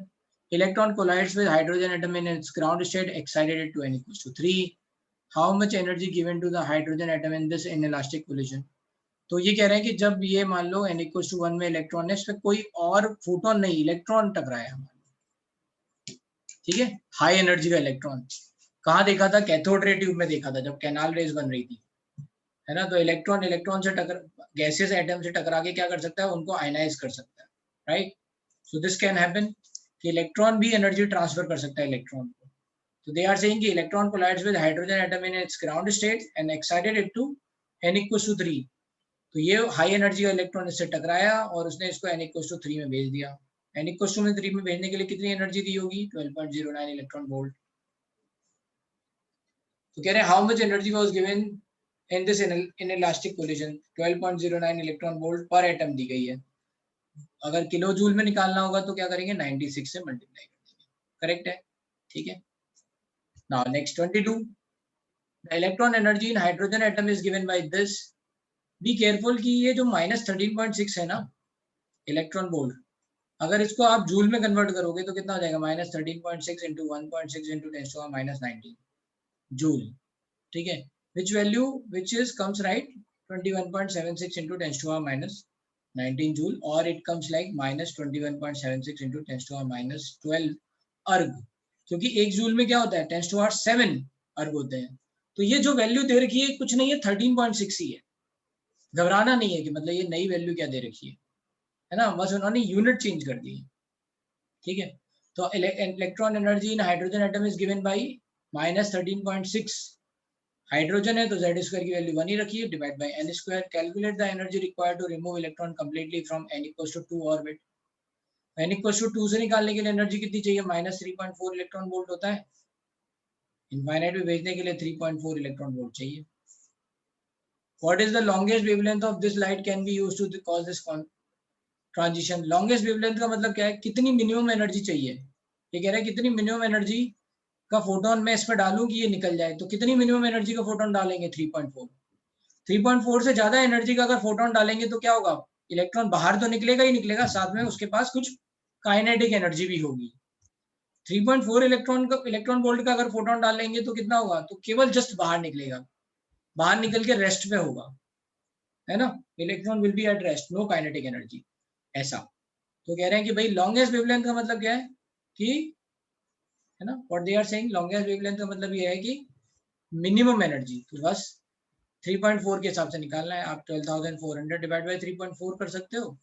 electron collides with hydrogen atom in its ground state excited at 2 n = 3, how much energy given to the hydrogen atom in this inelastic collision. तो ये कह रहे हैं कि जब ये मान लो n इक्वल टू 1 में इलेक्ट्रॉन है, इस पे कोई और फोटोन नहीं, इलेक्ट्रॉन टकराया, ठीक है, हाई एनर्जी का इलेक्ट्रॉन। कहाँ देखा था? कैथोड रे ट्यूब में देखा था, जब कैनाल रेज बन रही थी, है ना। तो इलेक्ट्रॉन इलेक्ट्रॉन से गैसेस एटम से टकरा के क्या कर सकता है? उनको आयनाइज कर सकता है, right. So this can happen कि इलेक्ट्रॉन भी एनर्जी ट्रांसफर कर सकता है इलेक्ट्रॉन को। तो दे आर सेइंग कि electron collides with hydrogen atom in its ground state and excited it to n equals to 3। तो ये हाई एनर्जी का इलेक्ट्रॉन इससे टकराया और उसने इसको n इक्वल्स टू 3 में भेज दिया। n इक्वल्स टू 3 में भेजने के लिए कितनी एनर्जी दी होगी? 12.09 इलेक्ट्रॉन वोल्ट। तो कह रहे हैं how much energy was given in this inelastic collision? 12.09 electron volt per atom दी गई है। अगर किलो जूल में निकालना होगा तो क्या करेंगे? 96 से मल्टीप्लाई कर देंगे। करेक्ट है, ठीक है। Now next 22, the electron energy in hydrogen atom is given by this. Be careful कि ये जो -13.6 है ना इलेक्ट्रॉन वोल्ट, अगर इसको आप जूल में कन्वर्ट करोगे तो कितना हो जाएगा? -13.6 इंटू 1.6 इंटू 10⁻⁹ जूल, ठीक है। which value which is comes right 21.76 into 10⁻⁹ joule, or it comes like -21.76 into 10⁻12 अर्ग, क्योंकि एक जूल में क्या होता है? 10⁻7 अर्ग होते हैं। तो ये जो वैल्यू दे रखी है कुछ नहीं है, 13.6 ही है। घबराना नहीं है कि मतलब ये नई वैल्यू क्या दे रखी है ना, बस उन्होंने यूनिट चेंज कर दी है, ठीक है। तो electron energy in hydrogen atom is given by -13.6। Hydrogen है तो z स्क्वायर की वैल्यू 1 ही रखिए, divide by n square. Calculate the energy required to remove electron completely from n equals to 2 orbit. n equals to 2 से निकालने के लिए energy कितनी चाहिए? -3.4 इलेक्ट्रॉन वोल्ट होता है। इनफाइनाइट में भेजने के लिए 3.4 इलेक्ट्रॉन वोल्ट चाहिए। What is the longest wavelength of this light can be used to cause this transition? Longest wavelength का मतलब क्या है? कितनी मिनिमम एनर्जी चाहिए? ये कह रहा है कितनी मिनिमम एनर्जी का फोटोन मैं इसमें डालूं कि ये निकल जाए। तो कितनी मिनिमम एनर्जी का फोटोन डालेंगे? 3.4। 3.4 से ज्यादा एनर्जी का अगर फोटोन डालेंगे तो क्या होगा? इलेक्ट्रॉन बाहर तो निकलेगा ही निकलेगा, साथ में उसके पास कुछ काइनेटिक एनर्जी भी होगी। 3.4 इलेक्ट्रॉन वोल्ट का अगर फोटोन डालेंगे तो कितना होगा? तो केवल जस्ट बाहर निकलेगा, बाहर निकल के रेस्ट पे होगा, है ना। Electron will be at rest, no kinetic energy, ऐसा। तो कह रहे हैं कि भाई लॉन्गेस्ट वेवलेंथ का मतलब क्या है कि, है ना, what they are saying, longest wavelength का मतलब ये है कि मिनिमम एनर्जी। तो बस 3.4 के हिसाब से निकालना है। आप 12,400 डिवाइड बाय 3.4 कर सकते हो,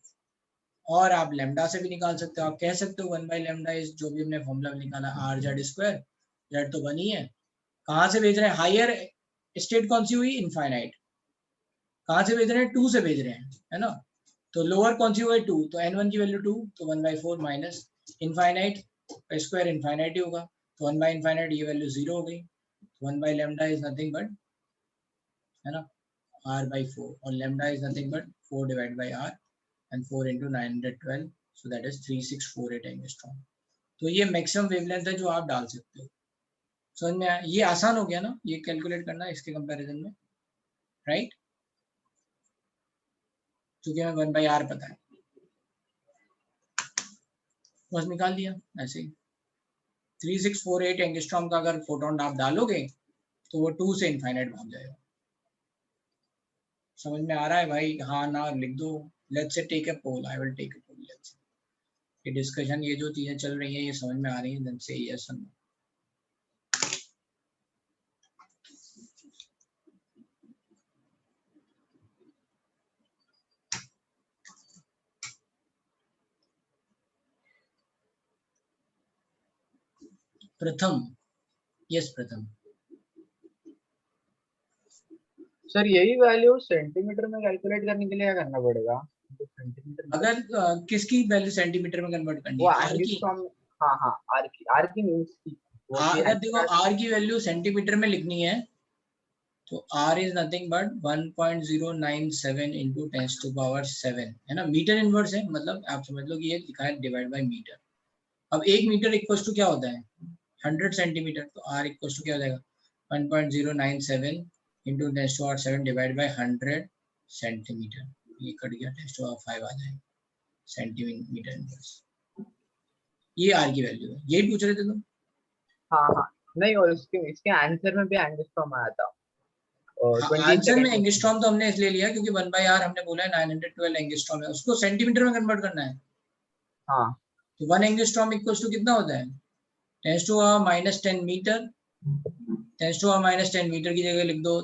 और आप लैम्डा से भी निकाल सकते हो। आप कह सकते हो 1/λ इज, जो भी हमने फॉर्मूला निकाला, आर जेड स्क्वायर, जेड तो बनी है। कहाँ से भेज रहे हैं? हायर स्टेट कौन सी हुई? इनफाइनाइट। कहाँ से भेज रहे हैं? 2 से भेज रहे हैं, है ना। तो लोअर कौन सी हुई? 2, तो n1 की वैल्यू 2, तो 1/4 माइनस इनफाइनाइट स्क्वायर इनफाइनाइट ही होगा, तो 1 बाय इनफाइनाइट ये वैल्यू 0 हो गई। 1/λ इज नथिंग बट, है ना, r/4, और lambda is nothing but 4 divide by r and 4 into 912, so that is 3648 angstrom. तो ये मैक्सिमम वेवलेंथ है जो आप डाल सकते हो। समझ में आया? ये आसान हो गया ना ये कैलकुलेट करना इसके कंपैरिजन में, राइट, क्योंकि हमें 1/r पता है, बस निकाल दिया ऐसे ही। 3648 एंगस्ट्रॉम का अगर फोटोन आप डालोगे तो वो 2 से इनफाइनाइट भाग जाएगा। समझ में आ रहा है भाई? हाँ ना लिख दो। Let's say take a poll, I will take a poll. Let's ये डिस्कशन, ये जो चीजें चल रही हैं ये समझ में आ रही हैं? देन से यस और नो। प्रथम, यस प्रथम। सर यही वैल्यू सेंटीमीटर में कैलकुलेट करने के लिए क्या करना पड़ेगा? सेंटीमीटर अगर किसकी वैल्यू सेंटीमीटर में कन्वर्ट करनी वो है? आर की। एंगस्ट्रॉम, हाँ हाँ, आर की मीन्स की वो कि अगर देखो आर की वैल्यू सेंटीमीटर में लिखनी है तो R is nothing but 1.097 into 10⁻7, है ना। मीटर इनवर्स है, मतलब आप समझ लो कि ये लिखा है डिवाइड बाय मीटर। अब 1 मीटर इक्वल्स टू क्या होता है? 100 सेंटीमीटर। तो आर इक्वल्स टू क्या हो जाएगा? 1.097 इंटू 10⁻7 डिवाइड बाय 100 सेंटीमीटर। ये कट गया, 10⁻5 आ जाएगा सेंटीमीटर इनवर्स। ये आर की वैल्यू है, यही पूछ रहे थे तुम? हाँ हाँ, नहीं, और इसके आंसर में भी एंगस्ट्रॉम आया था। आंसर में एंगस्ट्रॉम तो हमने इसलिए लिया क्योंकि 1/r हमने बोला है 912 एंगस्ट्रॉम है, उसको सेंटीमीटर में कन्वर्ट करना है। हाँ तो 1 एंगस्ट्रॉम इक्वल्स टू कितना होता है, 10⁻⁻10 मीटर। 10⁻⁻10 मीटर की जगह लिख दो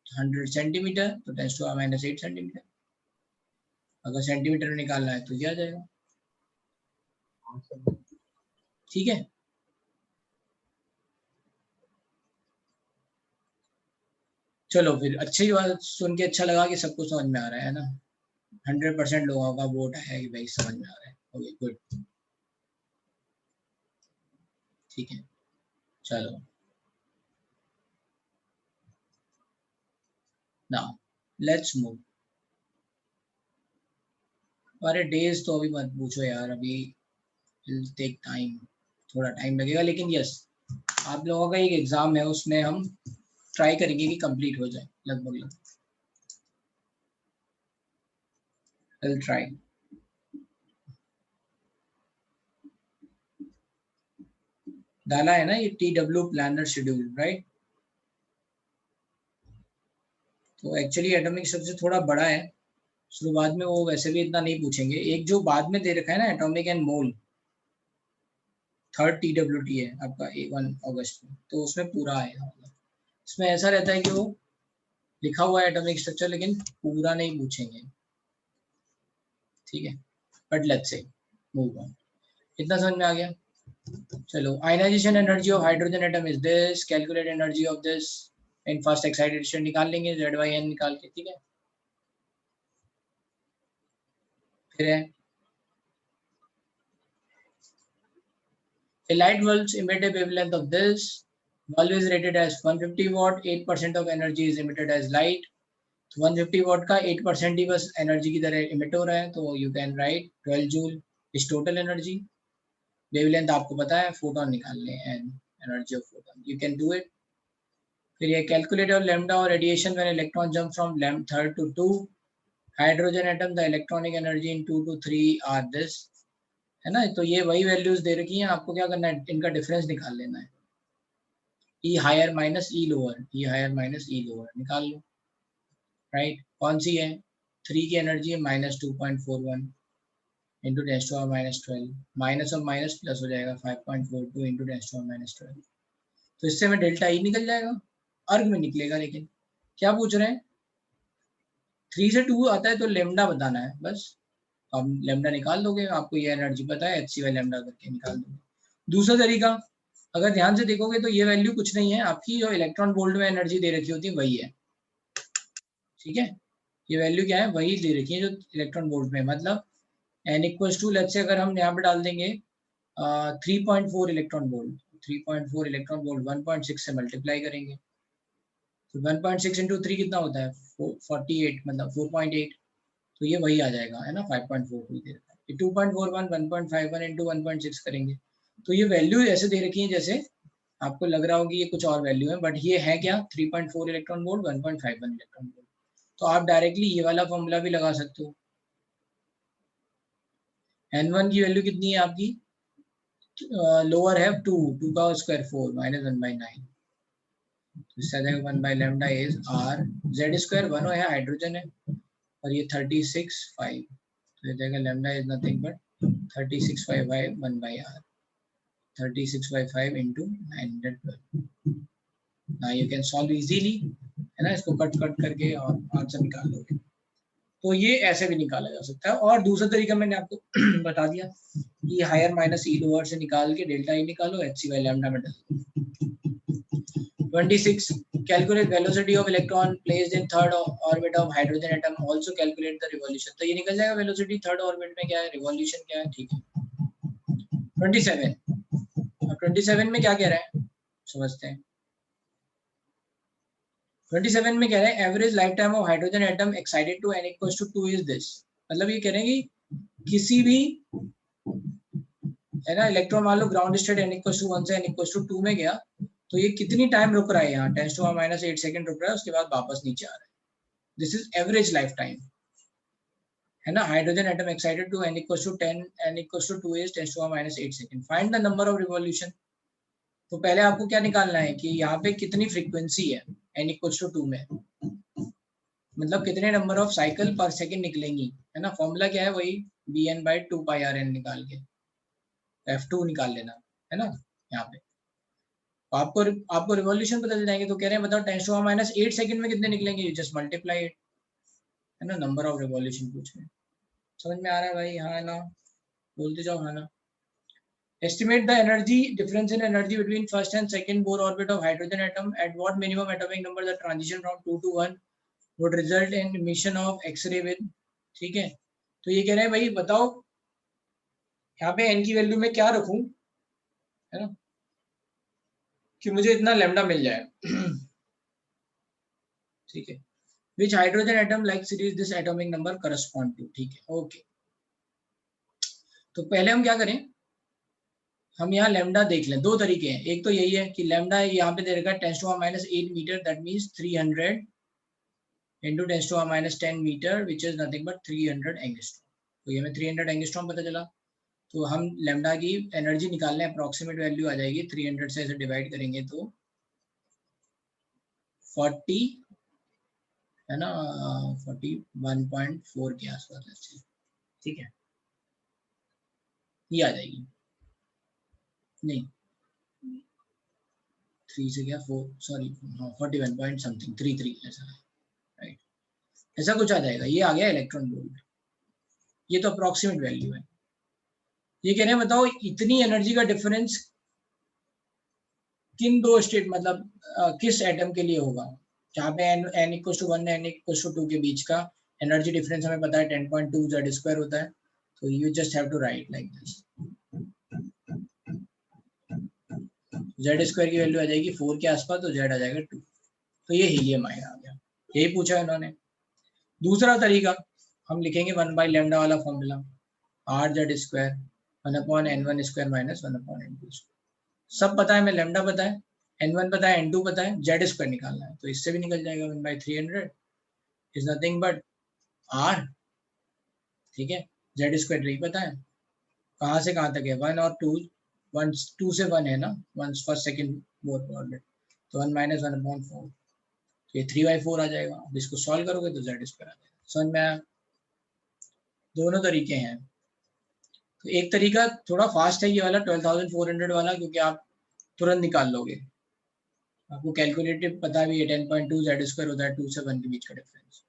100 सेंटीमीटर, तो 10⁻⁻8 सेंटीमीटर। अगर सेंटीमीटर में निकालना है तो ये आ जाएगा। ठीक है, चलो फिर अच्छी बात सुन के अच्छा लगा कि सबको समझ में आ रहा है ना। 100% लोगों का वोट है कि भाई समझ में आ रहा है। ओके गुड, ठीक है चलो नाउ लेट्स मूव। अरे डेज तो अभी मत पूछो यार, अभी विल टेक टाइम, थोड़ा टाइम लगेगा, लेकिन यस आप लोगों का एक एग्जाम है, उसमें हम ट्राई करेंगे कि कंप्लीट हो जाए लगभग। I'll try. डाला है ना ये TW प्लानर शेड्यूल, राइट। तो एक्चुअली एटॉमिक स्ट्रक्चर थोड़ा बड़ा है, शुरुआत में वो वैसे भी इतना नहीं पूछेंगे। एक जो बाद में दे रखा है ना atomic and mole, 3rd TWT है आपका 1 अगस्त में, तो उसमें पूरा आएगा। इसमें ऐसा रहता है कि वो लिखा हुआ है एटॉमिक स्ट्रक्चर, लेकिन पूरा नहीं पूछेंगे, ठीक है। But let's say move on, इतना समझ में आ गया। चलो, ionization energy of hydrogen atom is this, calculate energy of this in first excitation निकाल लेंगे Z/N निकाल के, ठीक है। फिर है a light bulb's emitted wavelength of this bulb is rated as 150 watt, 8% of energy is emitted as light। तो 150 watt का 8% ही बस एनर्जी की तरह इमिट हो रहा है, तो you can write 12 joule is total energy. Wavelength आपको पता है, फोटोन निकालने and energy of photon, you can do it. फिर ये कैलकुलेट और लैम्डा और radiation when electron jump from 3rd to 2 hydrogen atom, the electronic energy in 2 to 3 are this, है ना। तो ये वही वैल्यूज दे रखी हैं, आपको क्या करना है, इनका डिफरेंस निकाल लेना है। ई हायर माइनस ई लोअर, ई हायर माइनस ई लोअर निकाल लो, राइट। कौन सी है, 3 की एनर्जी है -2.41 इंटू 10⁻⁻12, माइनस और माइनस प्लस हो जाएगा 5.42 इंटू 10⁻⁻12। तो इससे में डेल्टा ई निकल जाएगा, अर्ग में निकलेगा। लेकिन क्या पूछ रहे हैं, 3 से 2 आता है तो लेमडा बताना है बस। आप लेमडा निकाल दोगे, आपको ये एनर्जी पता है, HC लेमडा करके निकाल दोगे। दूसरा तरीका, अगर ध्यान से देखोगे तो ये वैल्यू कुछ नहीं है, आपकी जो इलेक्ट्रॉन वोल्ट में एनर्जी दे रखी होती है वही है, ठीक है। ये वैल्यू क्या है, वही दे रखी है जो इलेक्ट्रॉन वोल्ट में, मतलब n इक्वल्स टू, लेट्स से अगर हम यहाँ पे डाल देंगे 3.4 इलेक्ट्रॉन वोल्ट, 3.4 इलेक्ट्रॉन वोल्ट 1.6 से मल्टीप्लाई करेंगे, तो 1.6 इंटू 3 कितना होता है 48, मतलब 4.8, तो ये वही आ जाएगा, है ना। 5.42 दे रखा है, 2.41 1.51 इंटू 1.6 करेंगे, तो ये वैल्यू ऐसे दे रखी है जैसे आपको लग रहा हो कि ये कुछ और वैल्यू है, बट ये है क्या, 3.4 इलेक्ट्रॉन वोल्ट 1.51 इलेक्ट्रॉन वोल्ट। तो आप डायरेक्टली ये वाला फॉर्मूला भी लगा सकते हो। N1 की वैल्यू कितनी है आपकी, लोअर है 2 का स्क्वायर 4 -1/9, इससे आ जाएगा 1/λ इज r, z स्क्वायर 1 है, हाइड्रोजन है, और ये 36.5, तो ये जाएगा lambda is nothing but 36.5 1/r, 36.5 into 912। Now you can solve easily, है ना, इसको कट करके और आंसर निकाल लोगे। तो ये ऐसे भी निकाला जा सकता है। और दूसरा तरीका मैंने आपको बता दिया, ई हायर माइनस ई लोअर से निकाल के डेल्टा ई निकालो, HC/λ में डालो। 26 calculate velocity of electron placed in 3rd orbit of hydrogen atom, also calculate the revolution. तो ये निकल जाएगा वेलोसिटी 3rd ऑर्बिट में क्या है, रिवॉल्यूशन क्या है, ठीक है। 27, अब 27 में क्या कह रहा है समझते हैं। 27 में कह रहे हैं average life time of hydrogen atom excited to n equals to 2 is this, मतलब ये कह रहे हैं कि किसी भी, है ना, इलेक्ट्रॉन मान लो ground state n equals to 1 से n इक्वल्स टू 2 में गया, तो ये कितनी टाइम रुक रहा है, यहाँ 10⁻⁻8 सेकंड रुक रहा है, उसके बाद वापस नीचे आ रहा है। This is average life time, है ना। Hydrogen atom excited to n equals to 10, n equals to 2 is 10⁻⁸ second. Find the number of revolution. तो पहले आपको क्या निकालना है कि यहाँ पे कितनी फ्रीक्वेंसी है n इक्वल्स टू 2 में, मतलब कितने number of cycle per second निकलेंगी, है ना। फॉर्मूला क्या है, वही bn/2πrn निकाल के f2 निकाल लेना, है ना। यहाँ पे आपको आपको रिवॉल्यूशन पता चल जाएंगे। तो कह रहे हैं बताओ 10⁻⁸ सेकंड में कितने निकलेंगे, यू जस्ट मल्टीप्लाई इट, है ना। नंबर ऑफ रिवॉल्यूशन पूछ रहे हैं। समझ में आ रहा है भाई, हाँ ना, बोलते जाओ हाँ ना। Estimate the energy difference in energy between first and second Bohr orbit of hydrogen atom. At what minimum atomic number the transition from 2 to 1 would result in emission of X-ray with, ठीक है। तो ये कह रहे हैं भाई बताओ यहाँ पे n की वैल्यू में क्या रखूं, है ना, कि मुझे इतना लैम्डा मिल जाए। ठीक है। Which hydrogen atom like series this atomic number correspond to, ठीक है, ओके। तो पहले हम क्या करें, हम यहाँ लैम्डा देख लें। दो तरीके हैं, एक तो यही है कि लैम्डा यहाँ पे दे रखा है 10⁻⁸ metre, that means 300 into 10⁻⁻10 metre which is nothing but 300 angstrom. तो ये हमें 300 एंगस्ट्रॉम पता चला। तो हम लैम्डा की एनर्जी निकालने, अप्रोक्सीमेट वैल्यू आ जाएगी 300 से, ऐसे डिवाइड करेंगे तो 40, है ना, 41.4 के आसपास, ठीक है, ये आ जाएगी। नहीं 3 से क्या 4, सॉरी 41 पॉइंट समथिंग 33 ऐसा है, राइट, ऐसा कुछ आ जाएगा। ये आ गया इलेक्ट्रॉन वोल्ट, ये तो अप्रोक्सीमेट वैल्यू है। ये कह रहे हैं बताओ इतनी एनर्जी का डिफरेंस किन दो स्टेट, मतलब किस एटम के लिए होगा, जहाँ पे n equals to 1 n equals to 2 के बीच का एनर्जी डिफरेंस हमें पता है 10.2 Z² होता है। तो you just have to write like this, Z² की वैल्यू आ जाएगी 4 के आसपास, तो Z आ जाएगा 2। तो ये हीलियम आया आ गया, यही पूछा इन्होंने। दूसरा तरीका हम लिखेंगे 1/λ वाला formula, RZ² 1/n1² minus 1/n2। सब पता है, हमें लैम्डा पता है, n1 पता है, n2 पता है, Z² निकालना है। तो इससे भी निकल जाएगा 1/300 इज नथिंग बट R, ठीक है। Z² नहीं पता है, कहाँ से कहाँ तक है, 1 और 2, 2 से 1 है ना, 1 फर्स्ट सेकंड बोर ऑर्बिट, तो 1 - 1/4, तो ये 3/4 आ जाएगा। अब इसको सॉल्व करोगे तो Z² आ जाएगा। समझ में आया। दोनों तरीके हैं। तो एक तरीका थोड़ा फास्ट है ये वाला 12,400 वाला, क्योंकि आप तुरंत निकाल लोगे, आपको कैलकुलेटिव पता भी है 10.2 Z² होता है 2 से 1 के बीच का डिफरेंस,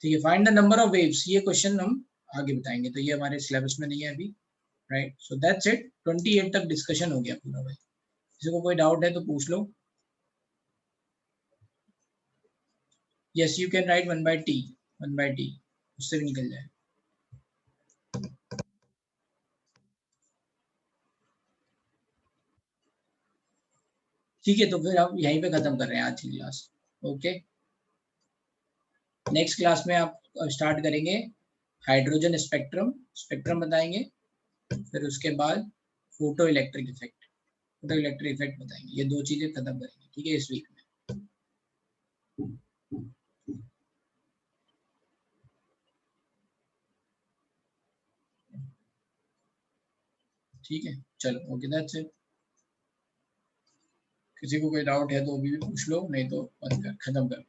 ठीक है। Find the number of waves, ये क्वेश्चन हम आगे बताएंगे, तो ये हमारे सिलेबस में नहीं है अभी, राइट। सो दैट्स इट, 28 तक डिस्कशन हो गया पूरा भाई। किसी को कोई डाउट है तो पूछ लो। Yes you can write 1/t, उससे भी निकल जाए। ठीक है, तो फिर आप यहीं पे खत्म कर रहे हैं आज की क्लास, ओके। नेक्स्ट क्लास में आप स्टार्ट करेंगे हाइड्रोजन स्पेक्ट्रम बताएंगे, फिर उसके बाद फोटो इलेक्ट्रिक इफेक्ट बताएंगे। ये दो चीजें खत्म करेंगे, ठीक है, इस वीक में। ठीक है, चलो, ओके, दैट्स इट। किसी को कोई डाउट है तो अभी भी पूछ लो, नहीं तो बंद कर, खत्म कर।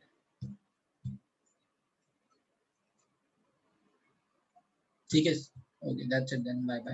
ठीक है, okay, that's it then, bye bye.